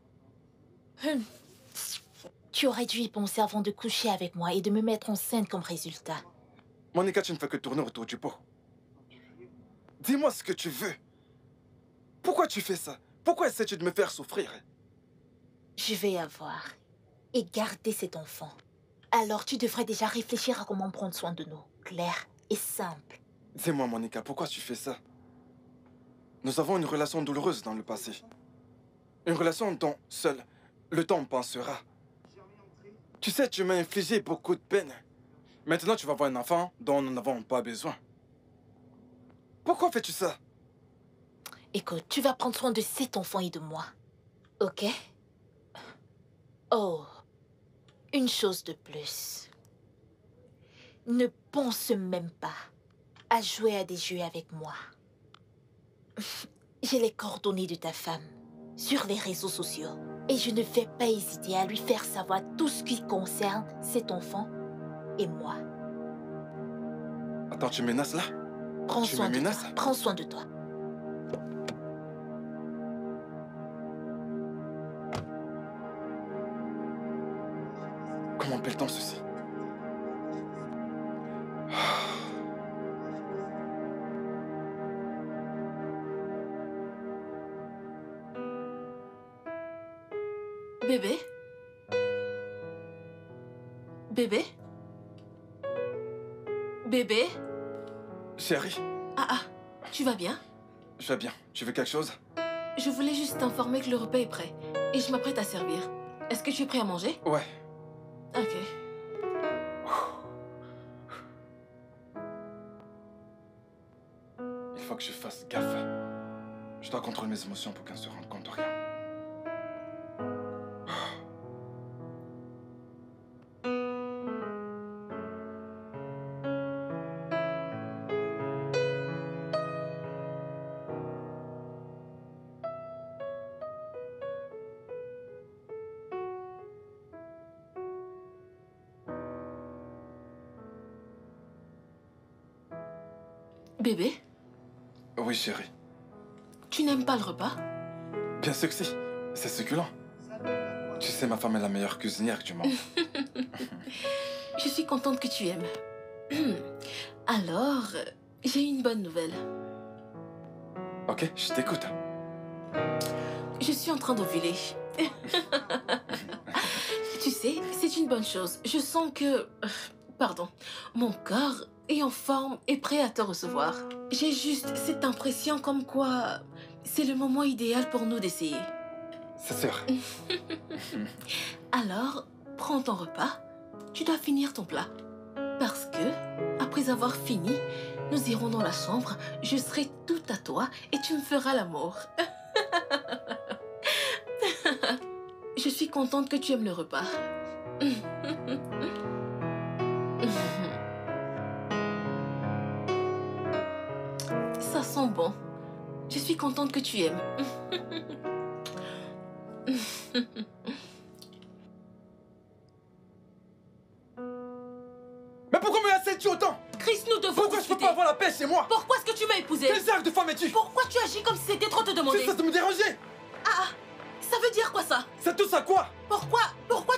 Speaker 3: Tu aurais dû y penser avant de coucher avec moi et de me mettre enceinte comme résultat.
Speaker 1: Monica, tu ne fais que tourner autour du pot. Dis-moi ce que tu veux. Pourquoi tu fais ça? Pourquoi essaies-tu de me faire souffrir?
Speaker 3: Je vais avoir et garder cet enfant. Alors tu devrais déjà réfléchir à comment prendre soin de nous. Clair et simple.
Speaker 1: Dis-moi, Monica, pourquoi tu fais ça? Nous avons une relation douloureuse dans le passé. Une relation dont seul le temps pensera. Tu sais, tu m'as infligé beaucoup de peine. Maintenant, tu vas avoir un enfant dont nous n'avons pas besoin. Pourquoi fais-tu ça?
Speaker 3: Écoute, tu vas prendre soin de cet enfant et de moi. Ok? Oh, une chose de plus. Ne pense même pas à jouer à des jeux avec moi. J'ai les coordonnées de ta femme sur les réseaux sociaux. Et je ne vais pas hésiter à lui faire savoir tout ce qui concerne cet enfant et moi.
Speaker 1: Attends, tu menaces là?
Speaker 3: Prends
Speaker 1: Tu
Speaker 3: soin
Speaker 1: me
Speaker 3: de
Speaker 1: menaces?
Speaker 3: toi. Prends soin de toi.
Speaker 1: Comment appelle-t-on ceci?
Speaker 2: Bébé? Bébé? Bébé?
Speaker 1: Chérie,
Speaker 2: Ah, tu vas bien?
Speaker 1: je vais bien. Tu veux quelque chose?
Speaker 2: Je voulais juste t'informer que le repas est prêt. Et je m'apprête à servir. Est-ce que tu es prêt à manger?
Speaker 1: Ouais.
Speaker 2: Ok.
Speaker 1: Il faut que je fasse gaffe. Je dois contrôler mes émotions pour qu'elle ne se rende compte de rien.
Speaker 2: Bébé?
Speaker 1: Oui, chérie.
Speaker 2: Tu n'aimes pas le repas?
Speaker 1: Bien sûr que si. C'est succulent. Tu sais, ma femme est la meilleure cuisinière du monde.
Speaker 2: Je suis contente que tu aimes. Alors, j'ai une bonne nouvelle.
Speaker 1: Ok, je t'écoute.
Speaker 2: Je suis en train d'ovuler. Tu sais, c'est une bonne chose. Je sens que... Pardon. Mon corps est en forme et prêt à te recevoir. J'ai juste cette impression comme quoi... C'est le moment idéal pour nous d'essayer.
Speaker 1: C'est sûr.
Speaker 2: Alors, prends ton repas. Tu dois finir ton plat. Parce que, après avoir fini, nous irons dans la chambre, je serai tout à toi et tu me feras l'amour. Je suis contente que tu aimes le repas. Ça sent bon. Je suis contente que tu aimes.
Speaker 1: Mais pourquoi me harcèles-tu autant?
Speaker 2: Chris, nous devons
Speaker 1: Pourquoi je peux
Speaker 2: discuter.
Speaker 1: pas avoir la paix chez moi?
Speaker 2: Pourquoi est-ce que tu m'as épousée?
Speaker 1: Quel genre de femme es-tu?
Speaker 2: Pourquoi tu agis comme si c'était trop te demander?
Speaker 1: C'est ça de me déranger?
Speaker 2: Ah, ça veut dire quoi ça?
Speaker 1: C'est tout ça quoi?
Speaker 2: Pourquoi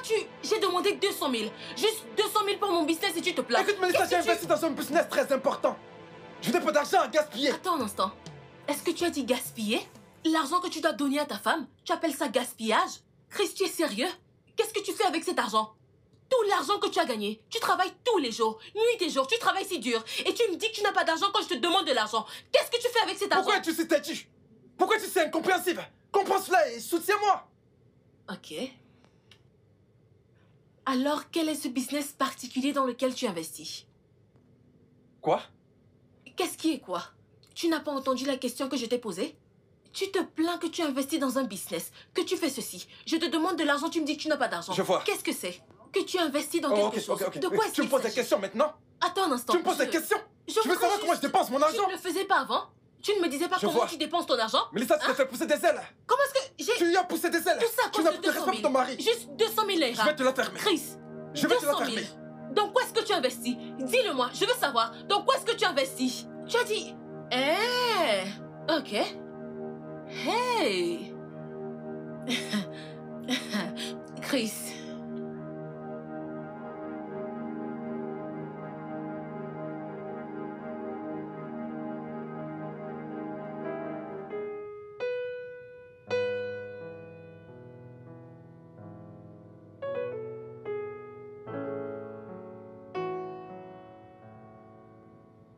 Speaker 2: tu... J'ai demandé 200 000. Juste 200 000 pour mon business et tu te plains.
Speaker 1: Écoute, Mélissa, j'ai investi dans un business très important. Je n'ai pas d'argent à gaspiller.
Speaker 2: Attends un instant. Est-ce que tu as dit gaspiller? L'argent que tu dois donner à ta femme, tu appelles ça gaspillage? Chris, tu es sérieux? Qu'est-ce que tu fais avec cet argent? Tout l'argent que tu as gagné, tu travailles tous les jours, nuit et jour, tu travailles si dur. Et tu me dis que tu n'as pas d'argent quand je te demande de l'argent. Qu'est-ce que tu fais avec cet argent?
Speaker 1: Pourquoi es-tu si têtu? Pourquoi tu es si incompréhensible? Comprends cela et soutiens-moi.
Speaker 2: Ok. Alors, quel est ce business particulier dans lequel tu investis?
Speaker 1: Quoi?
Speaker 2: Qu'est-ce qui est quoi? Tu n'as pas entendu la question que je t'ai posée? Tu te plains que tu investis dans un business, que tu fais ceci. Je te demande de l'argent, tu me dis que tu n'as pas d'argent.
Speaker 1: Je vois.
Speaker 2: Qu'est-ce que c'est? Que tu investis dans quelque chose. De quoi est-ce
Speaker 1: Tu me
Speaker 2: qu'il
Speaker 1: poses des
Speaker 2: s'agit?
Speaker 1: questions maintenant?
Speaker 2: Attends un instant.
Speaker 1: Tu me poses des questions?
Speaker 2: Je
Speaker 1: Tu veux
Speaker 2: voudrais
Speaker 1: savoir comment je
Speaker 2: juste-
Speaker 1: dépense mon argent?
Speaker 2: Tu ne le faisais pas avant? Tu ne me disais pas
Speaker 1: Je
Speaker 2: comment
Speaker 1: vois.
Speaker 2: tu dépenses ton argent?
Speaker 1: Mélissa, tu t'es fait pousser des ailes.
Speaker 2: Comment est-ce que j'ai...
Speaker 1: Tu lui as poussé des ailes.
Speaker 2: Tout ça à
Speaker 1: Tu
Speaker 2: cause
Speaker 1: n'as
Speaker 2: de
Speaker 1: plus de
Speaker 2: 200
Speaker 1: respect
Speaker 2: 000.
Speaker 1: pour ton mari.
Speaker 2: Juste 200 000
Speaker 1: Je vais te la fermer.
Speaker 2: Chris,
Speaker 1: Je vais te la
Speaker 2: 200 000.
Speaker 1: fermer.
Speaker 2: Dans quoi est-ce que tu investis? Dis-le-moi, je veux savoir. Dans quoi est-ce que tu investis? Tu as dit... Ok. Hey. Chris.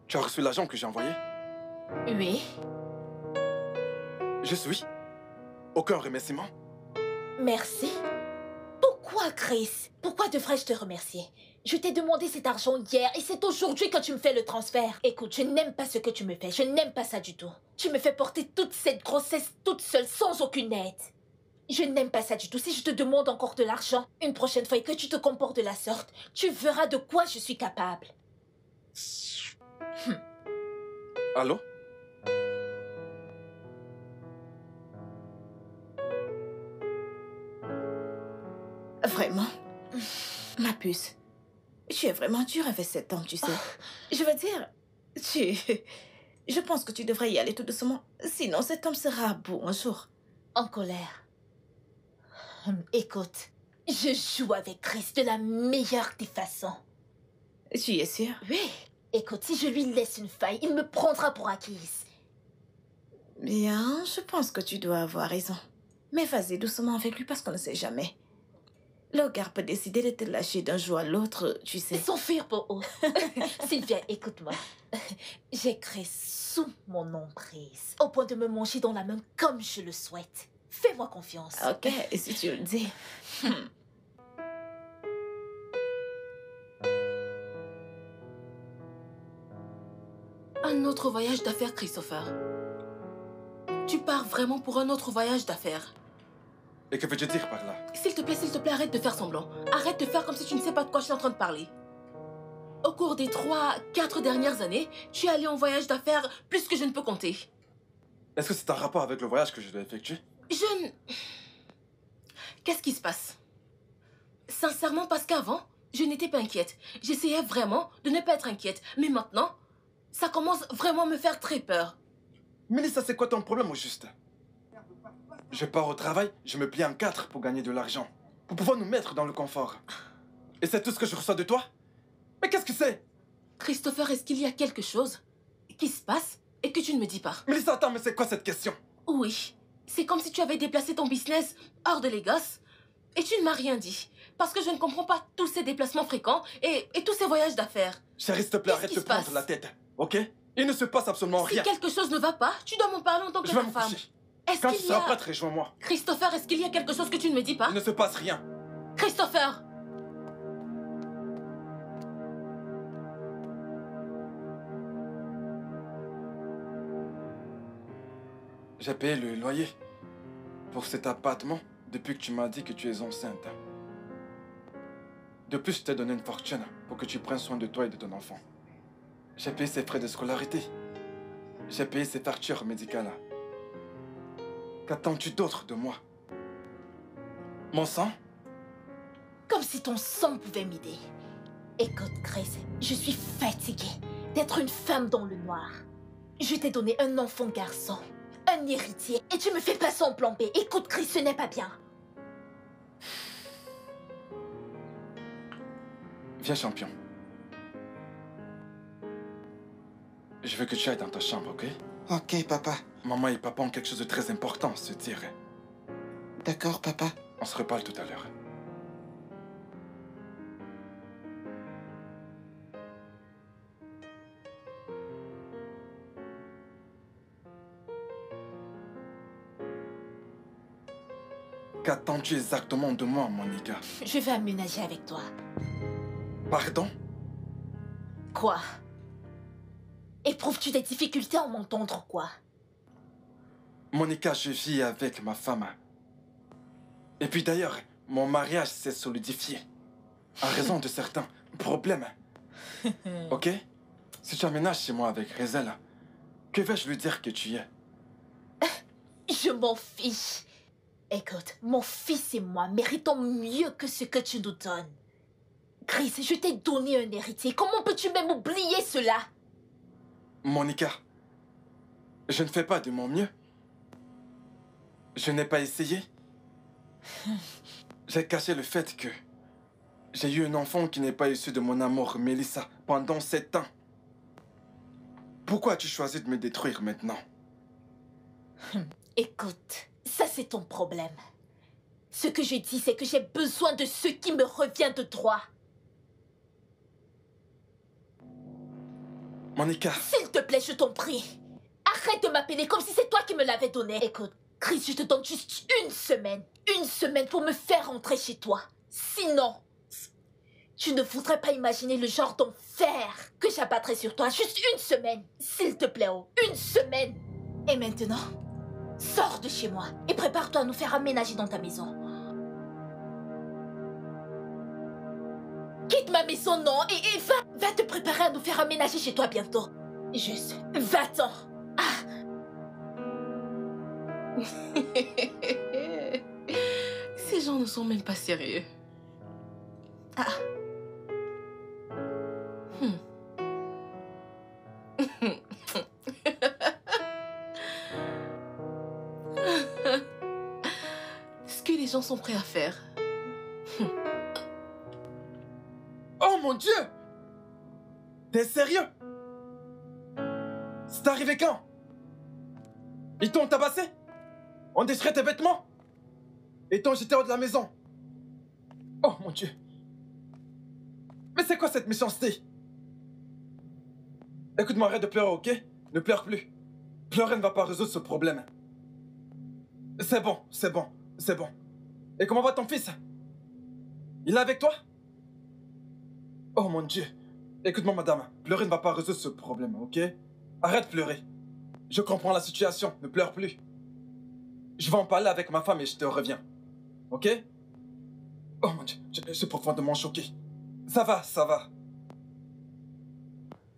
Speaker 1: Tu as reçu l'argent que j'ai envoyé?
Speaker 3: Oui.
Speaker 1: Juste oui. Aucun remerciement.
Speaker 3: Merci. Pourquoi, Chris? Pourquoi devrais-je te remercier? Je t'ai demandé cet argent hier et c'est aujourd'hui que tu me fais le transfert. Écoute, je n'aime pas ce que tu me fais. Je n'aime pas ça du tout. Tu me fais porter toute cette grossesse toute seule, sans aucune aide. Je n'aime pas ça du tout. Si je te demande encore de l'argent, une prochaine fois et que tu te comportes de la sorte, tu verras de quoi je suis capable.
Speaker 1: Allô?
Speaker 5: Vraiment? Ma puce, tu es vraiment dur avec cet homme, tu sais. Je veux dire, je pense que tu devrais y aller tout doucement. Sinon, cet homme sera à bout un jour.
Speaker 3: En colère. Écoute, je joue avec Chris de la meilleure des façons.
Speaker 5: Tu es sûr?
Speaker 3: Oui. Écoute, si je lui laisse une faille, il me prendra pour acquise.
Speaker 5: Bien, je pense que tu dois avoir raison. Mais vas-y doucement avec lui parce qu'on ne sait jamais. Le gars peut décider de te lâcher d'un jour à l'autre, tu sais.
Speaker 3: S'enfuir pour haut. Sylvia, écoute-moi. J'ai Chris sous mon emprise, au point de me manger dans la main comme je le souhaite. Fais-moi confiance.
Speaker 5: Ok, si tu le dis.
Speaker 2: Un autre voyage d'affaires, Christopher. Tu pars vraiment pour un autre voyage d'affaires.
Speaker 1: Et que veux-tu dire par là?
Speaker 2: S'il te plaît, arrête de faire semblant. Arrête de faire comme si tu ne sais pas de quoi je suis en train de parler. Au cours des 3-4 dernières années, tu es allé en voyage d'affaires plus que je ne peux compter.
Speaker 1: Est-ce que c'est un rapport avec le voyage que je dois effectuer?
Speaker 2: Je ne... Qu'est-ce qui se passe? Sincèrement, parce qu'avant, je n'étais pas inquiète. J'essayais vraiment de ne pas être inquiète. Mais maintenant, ça commence vraiment à me faire très peur.
Speaker 1: Mélissa, c'est quoi ton problème au juste? Je pars au travail, je me plie en 4 pour gagner de l'argent. Pour pouvoir nous mettre dans le confort. Et c'est tout ce que je reçois de toi? Mais qu'est-ce que c'est?
Speaker 2: Christopher, est-ce qu'il y a quelque chose qui se passe et que tu ne me dis pas?
Speaker 1: Mélissa, attends, mais c'est quoi cette question?
Speaker 2: Oui, c'est comme si tu avais déplacé ton business hors de Lagos et tu ne m'as rien dit. Parce que je ne comprends pas tous ces déplacements fréquents et tous ces voyages d'affaires.
Speaker 1: Chérie, s'il te plaît,
Speaker 2: Qu'est-ce
Speaker 1: arrête
Speaker 2: qui
Speaker 1: de
Speaker 2: se
Speaker 1: prendre
Speaker 2: passe?
Speaker 1: la tête, ok? Il ne se passe absolument
Speaker 2: Si
Speaker 1: rien.
Speaker 2: quelque chose ne va pas, tu dois m'en parler en tant que
Speaker 1: Je vais
Speaker 2: ta
Speaker 1: me
Speaker 2: femme.
Speaker 1: coucher.
Speaker 2: Est-ce
Speaker 1: Quand tu
Speaker 2: qu'il y
Speaker 1: seras
Speaker 2: a...
Speaker 1: prête, rejoins-moi.
Speaker 2: Christopher, est-ce qu'il y a quelque chose que tu ne me dis pas?
Speaker 1: Il ne se passe rien.
Speaker 2: Christopher!
Speaker 1: J'ai payé le loyer pour cet appartement depuis que tu m'as dit que tu es enceinte. De plus, je t'ai donné une fortune pour que tu prennes soin de toi et de ton enfant. J'ai payé ses frais de scolarité. J'ai payé ses factures médicales. Qu'attends-tu d'autre de moi? Mon sang?
Speaker 3: Comme si ton sang pouvait m'aider. Écoute, Chris, je suis fatiguée d'être une femme dans le noir. Je t'ai donné un enfant garçon, un héritier, et tu me fais passer en plan B. Écoute, Chris, ce n'est pas bien.
Speaker 1: Viens, champion. Je veux que tu ailles dans ta chambre, ok?
Speaker 4: Ok, papa.
Speaker 1: Maman et papa ont quelque chose de très important à se dire.
Speaker 4: D'accord, papa.
Speaker 1: On se reparle tout à l'heure. Qu'attends-tu exactement de moi, Monica?
Speaker 3: Je vais aménager avec toi.
Speaker 1: Pardon?
Speaker 3: Quoi? Éprouves-tu des difficultés à m'entendre, quoi?
Speaker 1: Monica, je vis avec ma femme. Et puis d'ailleurs, mon mariage s'est solidifié. En raison de certains problèmes. Ok? Si tu aménages chez moi avec Rezel, que vais-je lui dire que tu es?
Speaker 3: Je m'en fiche. Écoute, mon fils et moi méritons mieux que ce que tu nous donnes. Chris, je t'ai donné un héritier. Comment peux-tu même oublier cela?
Speaker 1: Monica, je ne fais pas de mon mieux. Je n'ai pas essayé. J'ai caché le fait que j'ai eu un enfant qui n'est pas issu de mon amour, Mélissa, pendant 7 ans. Pourquoi as-tu choisi de me détruire maintenant?
Speaker 3: Écoute, ça c'est ton problème. Ce que je dis, c'est que j'ai besoin de ce qui me revient de droit.
Speaker 1: Monica,
Speaker 3: S'il te plaît, je t'en prie. Arrête de m'appeler comme si c'est toi qui me l'avais donné. Écoute, Chris, je te donne juste une semaine. Une semaine pour me faire rentrer chez toi. Sinon, Tu ne voudrais pas imaginer le genre d'enfer que j'abattrais sur toi. Juste une semaine. S'il te plaît, oh. Une semaine. Et maintenant, sors de chez moi et prépare-toi à nous faire aménager dans ta maison. Quitte ma maison, non, et va te préparer à nous faire aménager chez toi bientôt. Juste, va-t'en.
Speaker 2: Ces gens ne sont même pas sérieux.
Speaker 3: Ah.
Speaker 2: Ce que les gens sont prêts à faire.
Speaker 1: Oh mon Dieu! T'es sérieux? C'est arrivé quand? Ils t'ont tabassé? On déchirait tes vêtements? Et t'ont jeté hors de la maison? Oh mon Dieu! Mais c'est quoi cette méchanceté? Écoute-moi, arrête de pleurer, ok? Ne pleure plus. Pleurer ne va pas résoudre ce problème. C'est bon, c'est bon, c'est bon. Et comment va ton fils? Il est avec toi? Oh mon Dieu. Écoute-moi, madame. Pleurer ne va pas résoudre ce problème, ok? Arrête de pleurer. Je comprends la situation. Ne pleure plus. Je vais en parler avec ma femme et je te reviens. Ok? Oh mon Dieu. Je suis profondément choqué. Ça va, ça va.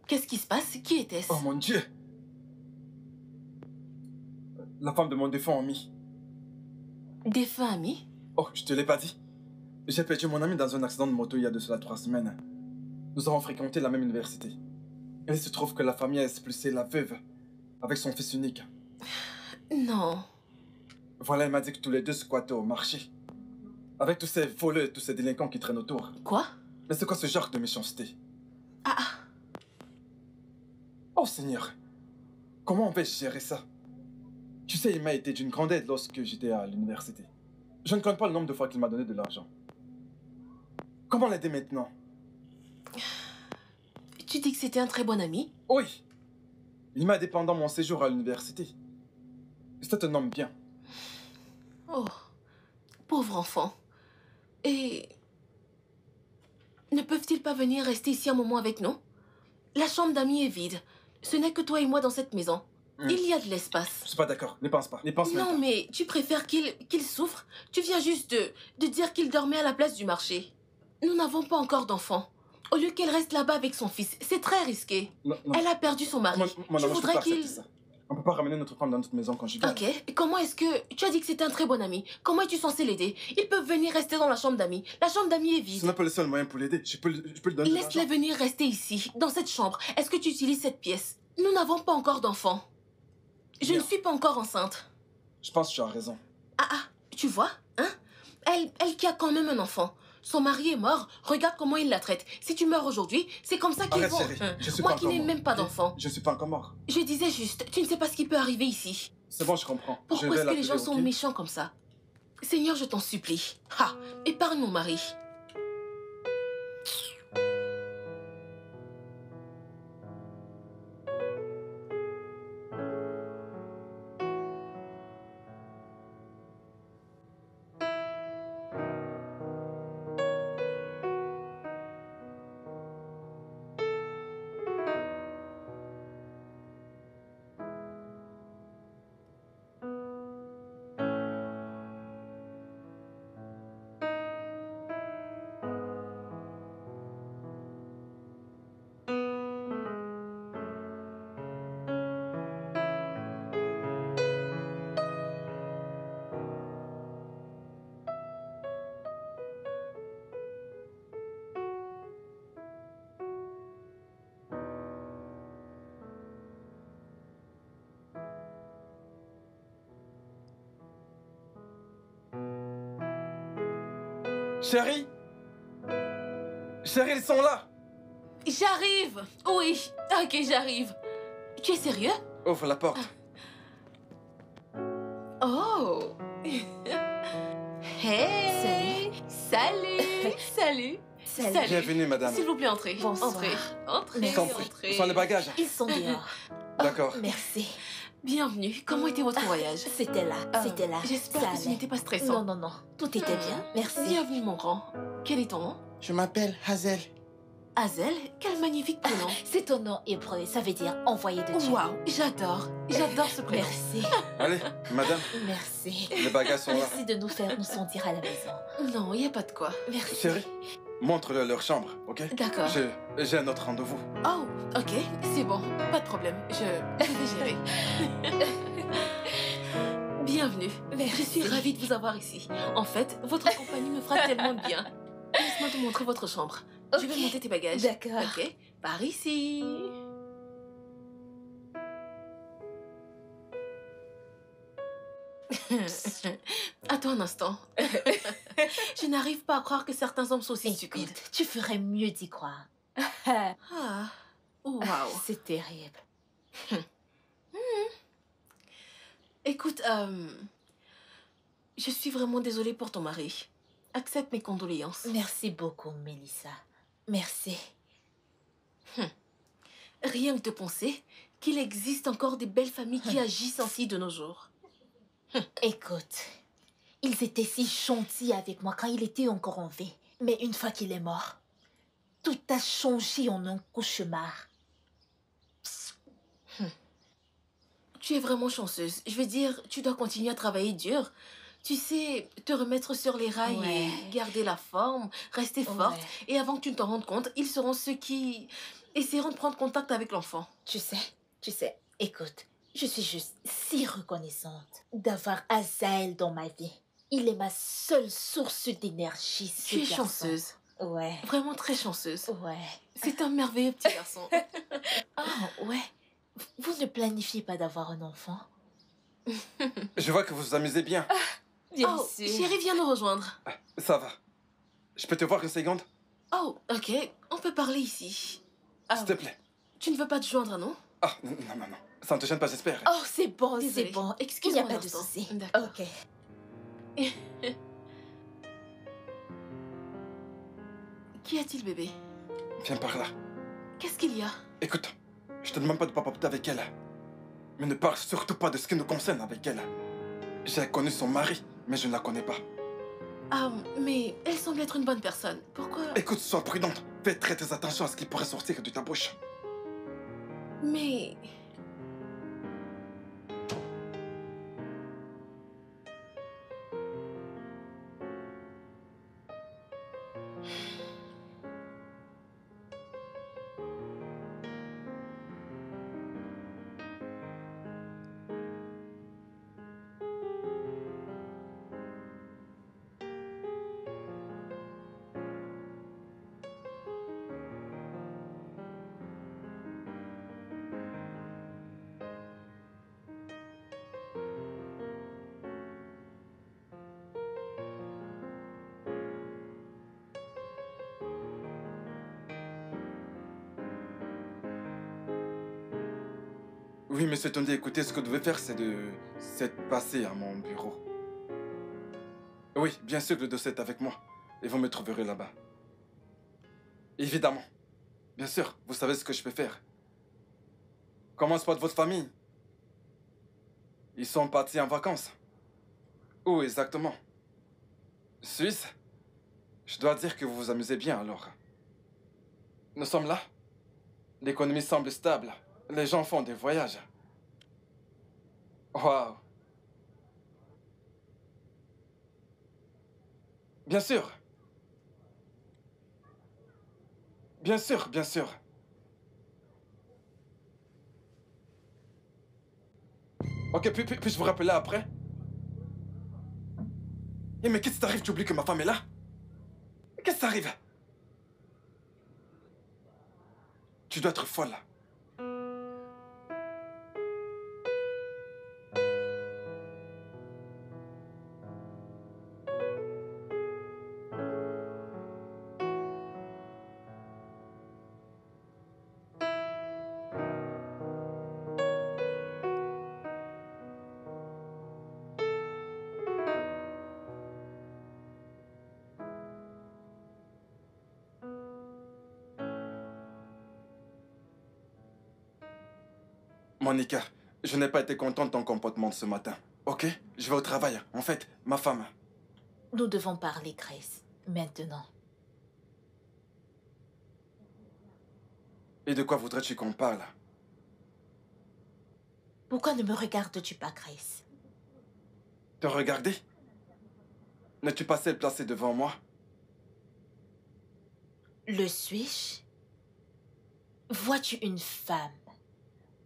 Speaker 2: Qu'est-ce qui se passe? Qui était-ce?
Speaker 1: Oh mon Dieu. La femme de mon défunt ami.
Speaker 2: Défunt ami?
Speaker 1: Oh, je te l'ai pas dit. J'ai perdu mon ami dans un accident de moto il y a de cela 3 semaines. Nous avons fréquenté la même université. Et il se trouve que la famille a expulsé la veuve avec son fils unique.
Speaker 2: Non.
Speaker 1: Voilà, il m'a dit que tous les deux squattaient au marché. Avec tous ces voleurs et tous ces délinquants qui traînent autour.
Speaker 2: Quoi?
Speaker 1: Mais c'est quoi ce genre de méchanceté?
Speaker 2: Ah.
Speaker 1: Oh Seigneur, comment on va gérer ça? Tu sais, il m'a été d'une grande aide lorsque j'étais à l'université. Je ne compte pas le nombre de fois qu'il m'a donné de l'argent. Comment l'aider maintenant?
Speaker 2: Tu dis que c'était un très bon ami?
Speaker 1: Oui. Il m'a aidé pendant mon séjour à l'université. C'est un homme bien.
Speaker 2: Oh, pauvre enfant. Et... ne peuvent-ils pas venir rester ici un moment avec nous? La chambre d'amis est vide. Ce n'est que toi et moi dans cette maison. Il y a de l'espace.
Speaker 1: Je suis pas d'accord. N'y pense pas. N'y pense même pas.
Speaker 2: Non, mais tu préfères qu'il souffre? Tu viens juste de dire qu'il dormait à la place du marché. Nous n'avons pas encore d'enfant. Au lieu qu'elle reste là-bas avec son fils, c'est très risqué.
Speaker 1: Non, non.
Speaker 2: Elle a perdu son mari.
Speaker 1: Mon
Speaker 2: Tu
Speaker 1: amour, je peux
Speaker 2: voudrais
Speaker 1: pas
Speaker 2: qu'il...
Speaker 1: accepter ça. On peut pas ramener notre femme dans notre maison conjugale.
Speaker 2: Ok, et comment est-ce que... Tu as dit que c'était un très bon ami. Comment es-tu censé l'aider? Ils peuvent venir rester dans la chambre d'amis. La chambre d'amis est vide.
Speaker 1: Ce n'est pas le seul moyen pour l'aider. Je peux lui donner de l'argent.
Speaker 2: Laisse-la venir rester ici, dans cette chambre. Est-ce que tu utilises cette pièce? Nous n'avons pas encore d'enfant. Je
Speaker 1: Bien.
Speaker 2: ne suis pas encore enceinte.
Speaker 1: Je pense que tu as raison.
Speaker 2: Tu vois, hein? Elle qui a quand même un enfant. Son mari est mort, regarde comment il la traite. Si tu meurs aujourd'hui, c'est comme ça qu'ils
Speaker 1: Arrête,
Speaker 2: vont...
Speaker 1: chérie. Je suis
Speaker 2: Moi
Speaker 1: pas
Speaker 2: qui
Speaker 1: encore
Speaker 2: n'ai
Speaker 1: mort.
Speaker 2: même pas d'enfant.
Speaker 1: Je suis pas encore mort.
Speaker 2: Je disais juste, tu ne sais pas ce qui peut arriver ici.
Speaker 1: C'est bon, je comprends. Je
Speaker 2: Pourquoi
Speaker 1: vais
Speaker 2: est-ce que les
Speaker 1: l'appeler,
Speaker 2: gens sont
Speaker 1: ok?
Speaker 2: méchants comme ça? Seigneur, je t'en supplie. Épargne mon mari.
Speaker 1: Chérie? Chérie, ils sont là!
Speaker 2: J'arrive! Oui, ok, j'arrive. Tu es sérieux?
Speaker 1: Ouvre la porte.
Speaker 2: Oh! Hey! Salut! Salut!
Speaker 3: Salut.
Speaker 1: Bienvenue, madame.
Speaker 2: S'il vous plaît, entrez.
Speaker 3: Bonsoir.
Speaker 2: Entrez,
Speaker 1: Sans prix.
Speaker 2: entrez.
Speaker 1: Sans les bagages.
Speaker 3: Ils sont dehors.
Speaker 1: D'accord.
Speaker 3: Merci.
Speaker 2: Bienvenue. Comment était votre voyage?
Speaker 3: C'était là, c'était là.
Speaker 2: J'espère
Speaker 3: Ça
Speaker 2: que ce
Speaker 3: allait.
Speaker 2: n'était pas stressant.
Speaker 3: Non, non, non. Tout était bien. Merci.
Speaker 2: Bienvenue, mon grand. Quel est ton nom?
Speaker 4: Je m'appelle Hazel.
Speaker 2: Hazel, quel magnifique prénom.
Speaker 3: C'est ton nom hébreu, ça veut dire envoyé de Dieu.
Speaker 2: Waouh, j'adore. J'adore ce prénom.
Speaker 3: Merci,
Speaker 1: Allez, madame,
Speaker 3: merci.
Speaker 1: les bagages sont là.
Speaker 3: Merci de nous faire nous sentir à la maison.
Speaker 2: Non, il n'y a pas de quoi.
Speaker 3: Merci.
Speaker 1: Chérie, montre-leur leur chambre, ok?
Speaker 2: D'accord.
Speaker 1: J'ai un autre rendez-vous.
Speaker 2: Oh, ok, c'est bon, pas de problème. Je vais gérer. Bienvenue.
Speaker 3: Merci.
Speaker 2: Je suis ravie de vous avoir ici. En fait, votre compagnie me fera tellement de bien. Laisse-moi te montrer votre chambre. Je vais
Speaker 3: Ok.
Speaker 2: monter tes bagages.
Speaker 3: D'accord.
Speaker 2: Ok, par ici. Attends un instant. Je n'arrive pas à croire que certains hommes sont aussi stupides.
Speaker 3: Écoute, tu ferais mieux d'y croire.
Speaker 2: Ah, waouh.
Speaker 3: C'est terrible.
Speaker 2: Écoute, je suis vraiment désolée pour ton mari. Accepte mes condoléances.
Speaker 3: Merci beaucoup, Mélissa. Merci.
Speaker 2: Rien que de penser qu'il existe encore des belles familles qui agissent ainsi de nos jours.
Speaker 3: Écoute, ils étaient si gentils avec moi quand il était encore en vie. Mais une fois qu'il est mort, tout a changé en un cauchemar.
Speaker 2: Tu es vraiment chanceuse. Je veux dire, tu dois continuer à travailler dur. Tu sais, te remettre sur les rails
Speaker 3: Ouais.
Speaker 2: et garder la forme, rester forte.
Speaker 3: Ouais.
Speaker 2: Et avant que tu ne t'en rendes compte, ils seront ceux qui essaieront de prendre contact avec l'enfant.
Speaker 3: Tu sais, écoute, je suis juste si reconnaissante d'avoir Azael dans ma vie. Il est ma seule source d'énergie, ce
Speaker 2: Tu es
Speaker 3: garçon.
Speaker 2: chanceuse.
Speaker 3: Ouais,
Speaker 2: Vraiment très chanceuse.
Speaker 3: ouais.
Speaker 2: C'est un merveilleux petit garçon.
Speaker 3: Oh, ouais. Vous ne planifiez pas d'avoir un enfant?
Speaker 1: Je vois que vous vous amusez bien.
Speaker 3: Bien
Speaker 2: Oh,
Speaker 3: sûr.
Speaker 2: chérie, viens nous rejoindre.
Speaker 1: Ça va. Je peux te voir une seconde?
Speaker 2: Oh, ok. On peut parler ici. Ah,
Speaker 1: S'il te plaît.
Speaker 2: tu ne veux pas te joindre à nous?
Speaker 1: Ah, non, non, non. Ça ne te gêne pas, j'espère.
Speaker 3: Oh, c'est bon, c'est
Speaker 2: Désolée.
Speaker 3: bon. Il n'y
Speaker 2: Excuse-moi
Speaker 3: a pas
Speaker 2: un
Speaker 3: de
Speaker 2: instant.
Speaker 3: souci.
Speaker 2: D'accord.
Speaker 3: Ok.
Speaker 2: Qu'y a-t-il, bébé?
Speaker 1: Viens par là.
Speaker 2: Qu'est-ce qu'il y a?
Speaker 1: Écoute, je te demande pas de papoter avec elle. Mais ne parle surtout pas de ce qui nous concerne avec elle. J'ai connu son mari, mais je ne la connais pas.
Speaker 2: Ah, mais elle semble être une bonne personne. Pourquoi?
Speaker 1: Écoute, sois prudente. Fais très très attention à ce qui pourrait sortir de ta bouche.
Speaker 2: Mais...
Speaker 1: Oui, monsieur Tondi, écoutez, ce que vous devez faire, c'est de passer à mon bureau. Oui, bien sûr, le dossier est avec moi. Et vous me trouverez là-bas. Évidemment. Bien sûr, vous savez ce que je peux faire. Comment se porte votre famille? Ils sont partis en vacances. Où exactement? Suisse? Je dois dire que vous vous amusez bien alors. Nous sommes là. L'économie semble stable. Les gens font des voyages. Waouh. Bien sûr. Bien sûr, bien sûr. Ok, puis-je vous rappeler après? Eh, mais qu'est-ce qui t'arrive? Tu oublies que ma femme est là? Qu'est-ce qui t'arrive? Tu dois être folle. Monica, je n'ai pas été content de ton comportement de ce matin. Ok? Je vais au travail. En fait, ma femme.
Speaker 3: Nous devons parler, Grace. Maintenant.
Speaker 1: Et de quoi voudrais-tu qu'on parle?
Speaker 3: Pourquoi ne me regardes-tu pas, Grace?
Speaker 1: Te regarder? N'es-tu pas celle placée devant moi?
Speaker 3: Le suis-je? Vois-tu une femme?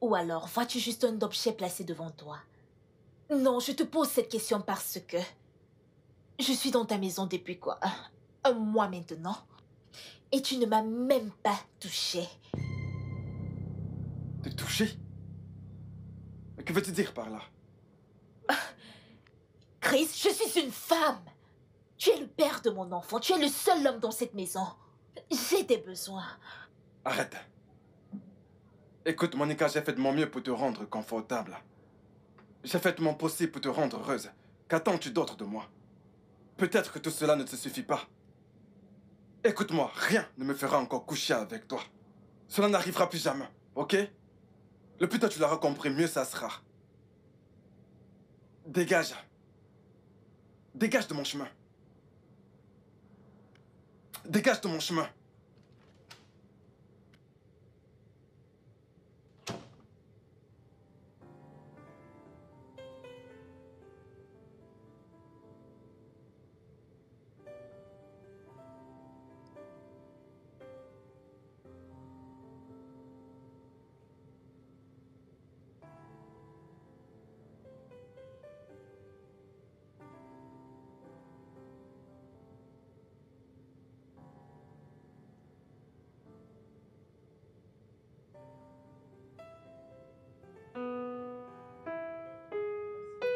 Speaker 3: Ou alors vois-tu juste un objet placé devant toi? Non, je te pose cette question parce que je suis dans ta maison depuis quoi? Un mois maintenant? Et tu ne m'as même pas touché.
Speaker 1: Te toucher? Que veux-tu dire par là?
Speaker 3: Chris, je suis une femme. Tu es le père de mon enfant. Tu es le seul homme dans cette maison. J'ai des besoins.
Speaker 1: Arrête. Écoute, Monica, j'ai fait de mon mieux pour te rendre confortable. J'ai fait de mon possible pour te rendre heureuse. Qu'attends-tu d'autre de moi? Peut-être que tout cela ne te suffit pas. Écoute-moi, rien ne me fera encore coucher avec toi. Cela n'arrivera plus jamais, ok? Le plus tôt tu l'auras compris, mieux ça sera. Dégage. Dégage de mon chemin. Dégage de mon chemin.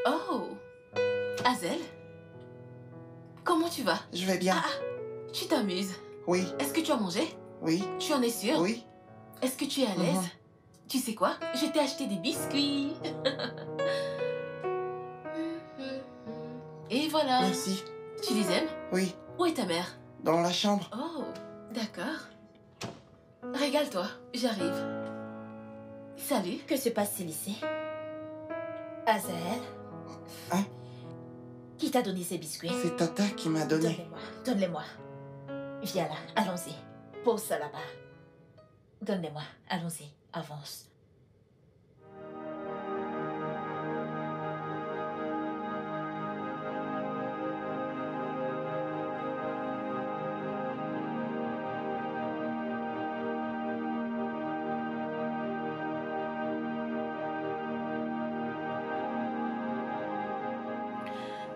Speaker 2: Oh, Hazel, comment tu vas?
Speaker 4: Je vais bien.
Speaker 2: Tu t'amuses.
Speaker 4: Oui,
Speaker 2: Est-ce que tu as mangé?
Speaker 4: oui,
Speaker 2: Tu en es sûre?
Speaker 4: oui.
Speaker 2: Est-ce que tu es à l'aise? Tu sais quoi? Je t'ai acheté des biscuits. Et voilà.
Speaker 4: Merci.
Speaker 2: Tu les aimes?
Speaker 4: Oui,
Speaker 2: Où est ta mère?
Speaker 4: dans la chambre.
Speaker 2: Oh, d'accord. Régale-toi, j'arrive. Salut.
Speaker 3: Que se passe-t-il ici? Azael?
Speaker 4: Hein?
Speaker 3: Qui t'a donné ces biscuits?
Speaker 4: C'est Tata qui m'a donné.
Speaker 3: Donne-les-moi, donne-les-moi. Viens là, allons-y. Pose ça là-bas. Donne-les-moi, allons-y, avance.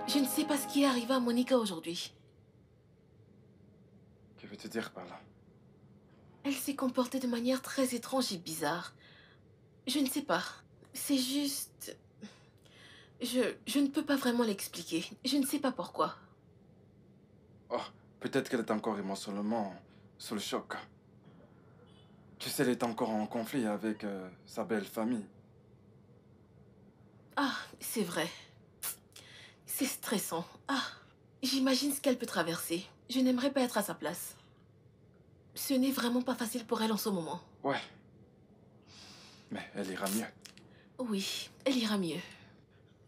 Speaker 2: Je ne sais pas ce qui est arrivé à Monica aujourd'hui.
Speaker 1: Que veux-tu dire par là?
Speaker 2: Elle s'est comportée de manière très étrange et bizarre. Je ne sais pas. C'est juste... Je ne peux pas vraiment l'expliquer. Je ne sais pas pourquoi.
Speaker 1: Oh, peut-être qu'elle est encore émotionnellement sous le choc. Tu sais, elle est encore en conflit avec sa belle famille.
Speaker 2: Ah, c'est vrai. C'est stressant. Ah, j'imagine ce qu'elle peut traverser. Je n'aimerais pas être à sa place. Ce n'est vraiment pas facile pour elle en ce moment.
Speaker 1: Ouais. Mais elle ira mieux.
Speaker 2: Oui, elle ira mieux.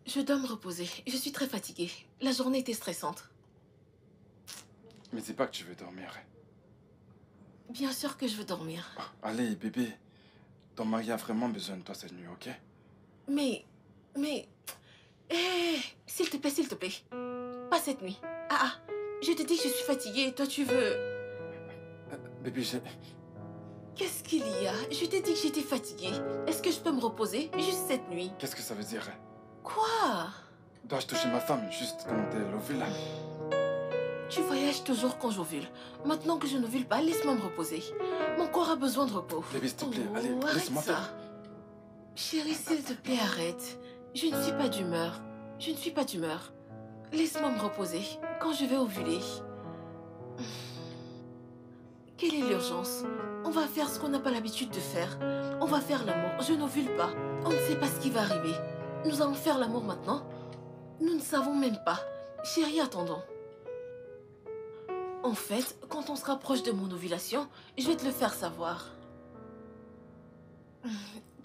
Speaker 2: Je dois me reposer. Je suis très fatiguée. La journée était stressante.
Speaker 1: Mais dis pas que tu veux dormir.
Speaker 2: Bien sûr que je veux dormir.
Speaker 1: Oh, allez, bébé. Ton mari a vraiment besoin de toi cette nuit, ok?
Speaker 2: Mais... s'il te plaît, s'il te plaît. Pas cette nuit. Je te dis que je suis fatiguée et toi tu veux...
Speaker 1: Bébé, j'ai...
Speaker 2: Qu'est-ce qu'il y a? Je t'ai dit que j'étais fatiguée. Est-ce que je peux me reposer juste cette nuit?
Speaker 1: Qu'est-ce que ça veut dire?
Speaker 2: Quoi?
Speaker 1: Dois-je toucher ma femme juste quand elle ovule?
Speaker 2: Tu voyages toujours quand j'ovule. Maintenant que je n'ovule pas, laisse-moi me reposer. Mon corps a besoin de repos.
Speaker 1: Bébé, s'il te plaît,
Speaker 2: Oh,
Speaker 1: allez,
Speaker 2: arrête
Speaker 1: laisse-moi
Speaker 2: ça.
Speaker 1: faire.
Speaker 2: Chérie, s'il te plaît, arrête. Je ne suis pas d'humeur. Je ne suis pas d'humeur. Laisse-moi me reposer quand je vais ovuler. Quelle est l'urgence? On va faire ce qu'on n'a pas l'habitude de faire. On va faire l'amour. Je n'ovule pas. On ne sait pas ce qui va arriver. Nous allons faire l'amour maintenant. Nous ne savons même pas. Chérie, attendons. En fait, quand on se rapproche de mon ovulation, je vais te le faire savoir.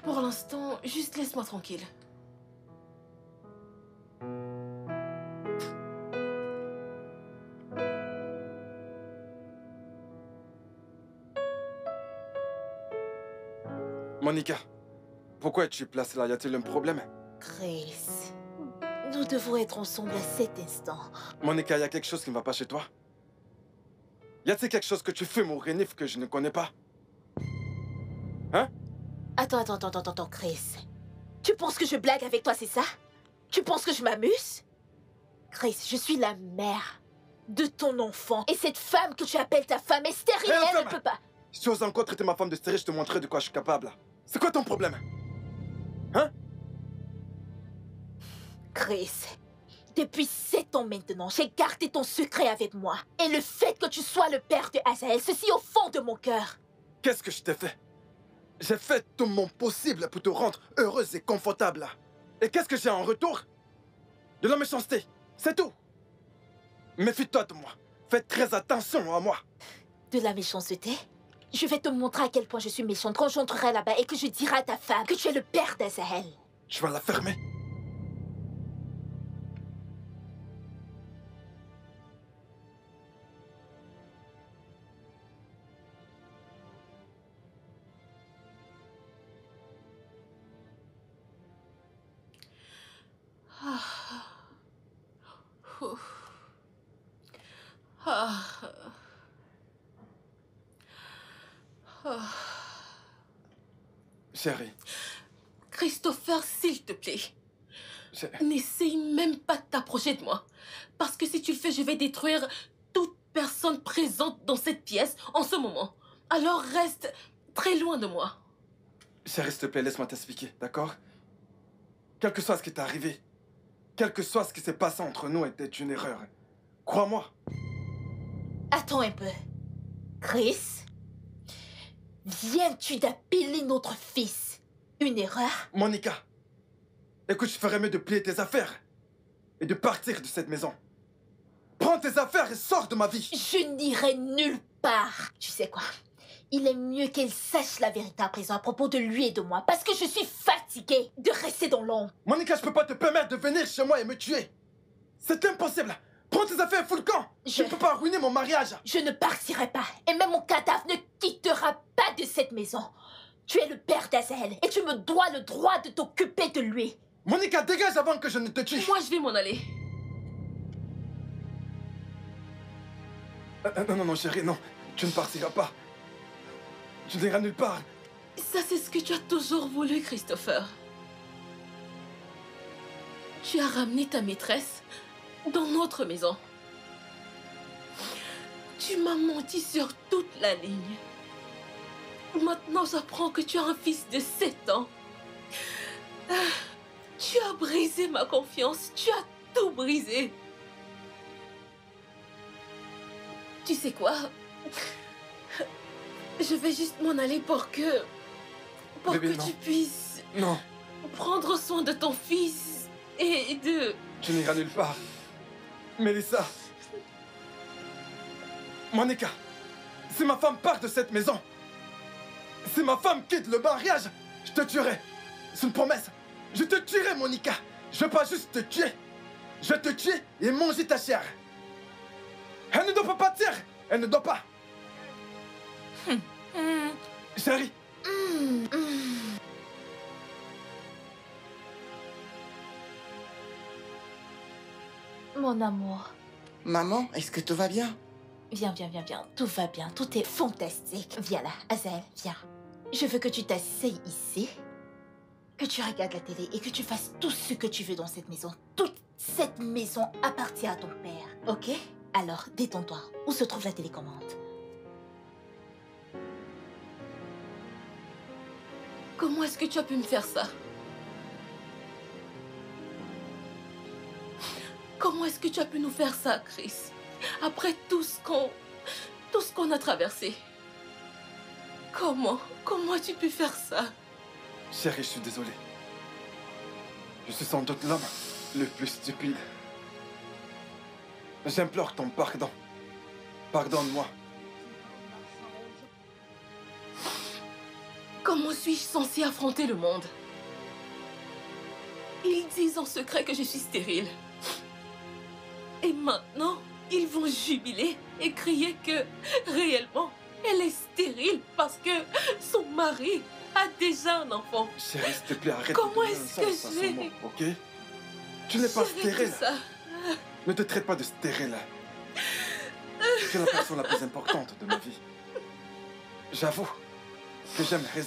Speaker 2: Pour l'instant, juste laisse-moi tranquille.
Speaker 1: Monica, pourquoi es-tu placée là? Y a-t-il un problème?
Speaker 3: Chris, nous devons être ensemble à cet instant.
Speaker 1: Monica, y a quelque chose qui ne va pas chez toi? Y a-t-il quelque chose que tu fumes au Renif que je ne connais pas? Hein?
Speaker 3: Attends, Chris. Tu penses que je blague avec toi, c'est ça? Tu penses que je m'amuse? Chris, je suis la mère de ton enfant. Et cette femme que tu appelles ta femme est stérile,
Speaker 1: Hé, la
Speaker 3: elle ne
Speaker 1: femme!
Speaker 3: peut pas.
Speaker 1: Si tu oses encore traiter ma femme de stérile, je te montrerai de quoi je suis capable. C'est quoi ton problème? Hein?
Speaker 3: Chris, depuis 7 ans maintenant, j'ai gardé ton secret avec moi. Et le fait que tu sois le père de Azael, ceci au fond de mon cœur.
Speaker 1: Qu'est-ce que je t'ai fait? J'ai fait tout mon possible pour te rendre heureuse et confortable. Et qu'est-ce que j'ai en retour? De la méchanceté, c'est tout. Méfie-toi de moi. Fais très attention à moi.
Speaker 3: De la méchanceté? Je vais te montrer à quel point je suis méchante quand j'entrerai là-bas et que je dirai à ta femme que tu es le père d'Azael.
Speaker 1: Tu vas la fermer. Chérie,
Speaker 2: Christopher, s'il te plaît, n'essaye même pas de t'approcher de moi. Parce que si tu le fais, je vais détruire toute personne présente dans cette pièce en ce moment. Alors reste très loin de moi.
Speaker 1: chérie, s'il te plaît, laisse-moi t'expliquer, d'accord? Quel que soit ce qui t'est arrivé, quel que soit ce qui s'est passé entre nous était une erreur. Crois-moi.
Speaker 3: Attends un peu. Chris, viens-tu d'appeler notre fils une erreur?
Speaker 1: Monica, écoute, je ferais mieux de plier tes affaires et de partir de cette maison. Prends tes affaires et sors de ma vie.
Speaker 3: Je n'irai nulle part. Tu sais quoi? Il est mieux qu'elle sache la vérité à présent à propos de lui et de moi, parce que je suis fatiguée de rester dans l'ombre.
Speaker 1: Monica, je peux pas te permettre de venir chez moi et me tuer. C'est impossible. Prends tes affaires et fous le camp. Je ne peux pas ruiner mon mariage.
Speaker 3: Je ne partirai pas, et même mon cadavre ne quittera pas de cette maison. Tu es le père d'Azael, et tu me dois le droit de t'occuper de lui.
Speaker 1: Monica, dégage avant que je ne te tue.
Speaker 2: Moi, je vais m'en aller.
Speaker 1: Non, chérie, non. Tu ne partiras pas. Tu n'iras nulle part.
Speaker 2: Ça, c'est ce que tu as toujours voulu, Christopher. Tu as ramené ta maîtresse dans notre maison. Tu m'as menti sur toute la ligne. Maintenant, j'apprends que tu as un fils de 7 ans. Tu as brisé ma confiance. Tu as tout brisé. Tu sais quoi? Je vais juste m'en aller pour que...
Speaker 1: Bébé,
Speaker 2: que
Speaker 1: non.
Speaker 2: tu puisses
Speaker 1: Non,
Speaker 2: prendre soin de ton fils et de...
Speaker 1: tu n'iras nulle part. Mélissa. Monica, si ma femme part de cette maison, si ma femme quitte le mariage, je te tuerai. C'est une promesse. Je te tuerai, Monica. Je veux pas juste te tuer. Je vais te tuer et manger ta chair. Elle ne doit pas partir. Elle ne doit pas. Chérie.
Speaker 3: Mon amour,
Speaker 4: Maman, est-ce que tout va bien?
Speaker 3: viens. Tout va bien, tout est fantastique. Viens là, Azael, viens. Je veux que tu t'asseyes ici, que tu regardes la télé et que tu fasses tout ce que tu veux dans cette maison. Toute cette maison appartient à ton père, ok? Alors, détends-toi. Où se trouve la télécommande?
Speaker 2: Comment est-ce que tu as pu me faire ça? Comment est-ce que tu as pu nous faire ça, Chris? Après tout ce qu'on a traversé. Comment as-tu pu faire ça?
Speaker 1: Chérie, je suis désolé. Je suis sans doute l'homme le plus stupide. J'implore ton pardon. Pardonne-moi.
Speaker 2: Comment suis-je censée affronter le monde? Ils disent en secret que je suis stérile. Et maintenant, ils vont jubiler et crier que, réellement, elle est stérile parce que son mari a déjà un enfant.
Speaker 1: Chérie, s'il te plaît, arrête
Speaker 2: Comment
Speaker 1: de donner
Speaker 2: est-ce
Speaker 1: ça
Speaker 2: que
Speaker 1: de façon,
Speaker 2: j'ai-
Speaker 1: ok? Tu n'es pas
Speaker 2: J'arrête
Speaker 1: stérile.
Speaker 2: tout ça.
Speaker 1: Ne te traite pas de stérile. Tu es la personne la plus importante de ma vie. J'avoue que j'aimerais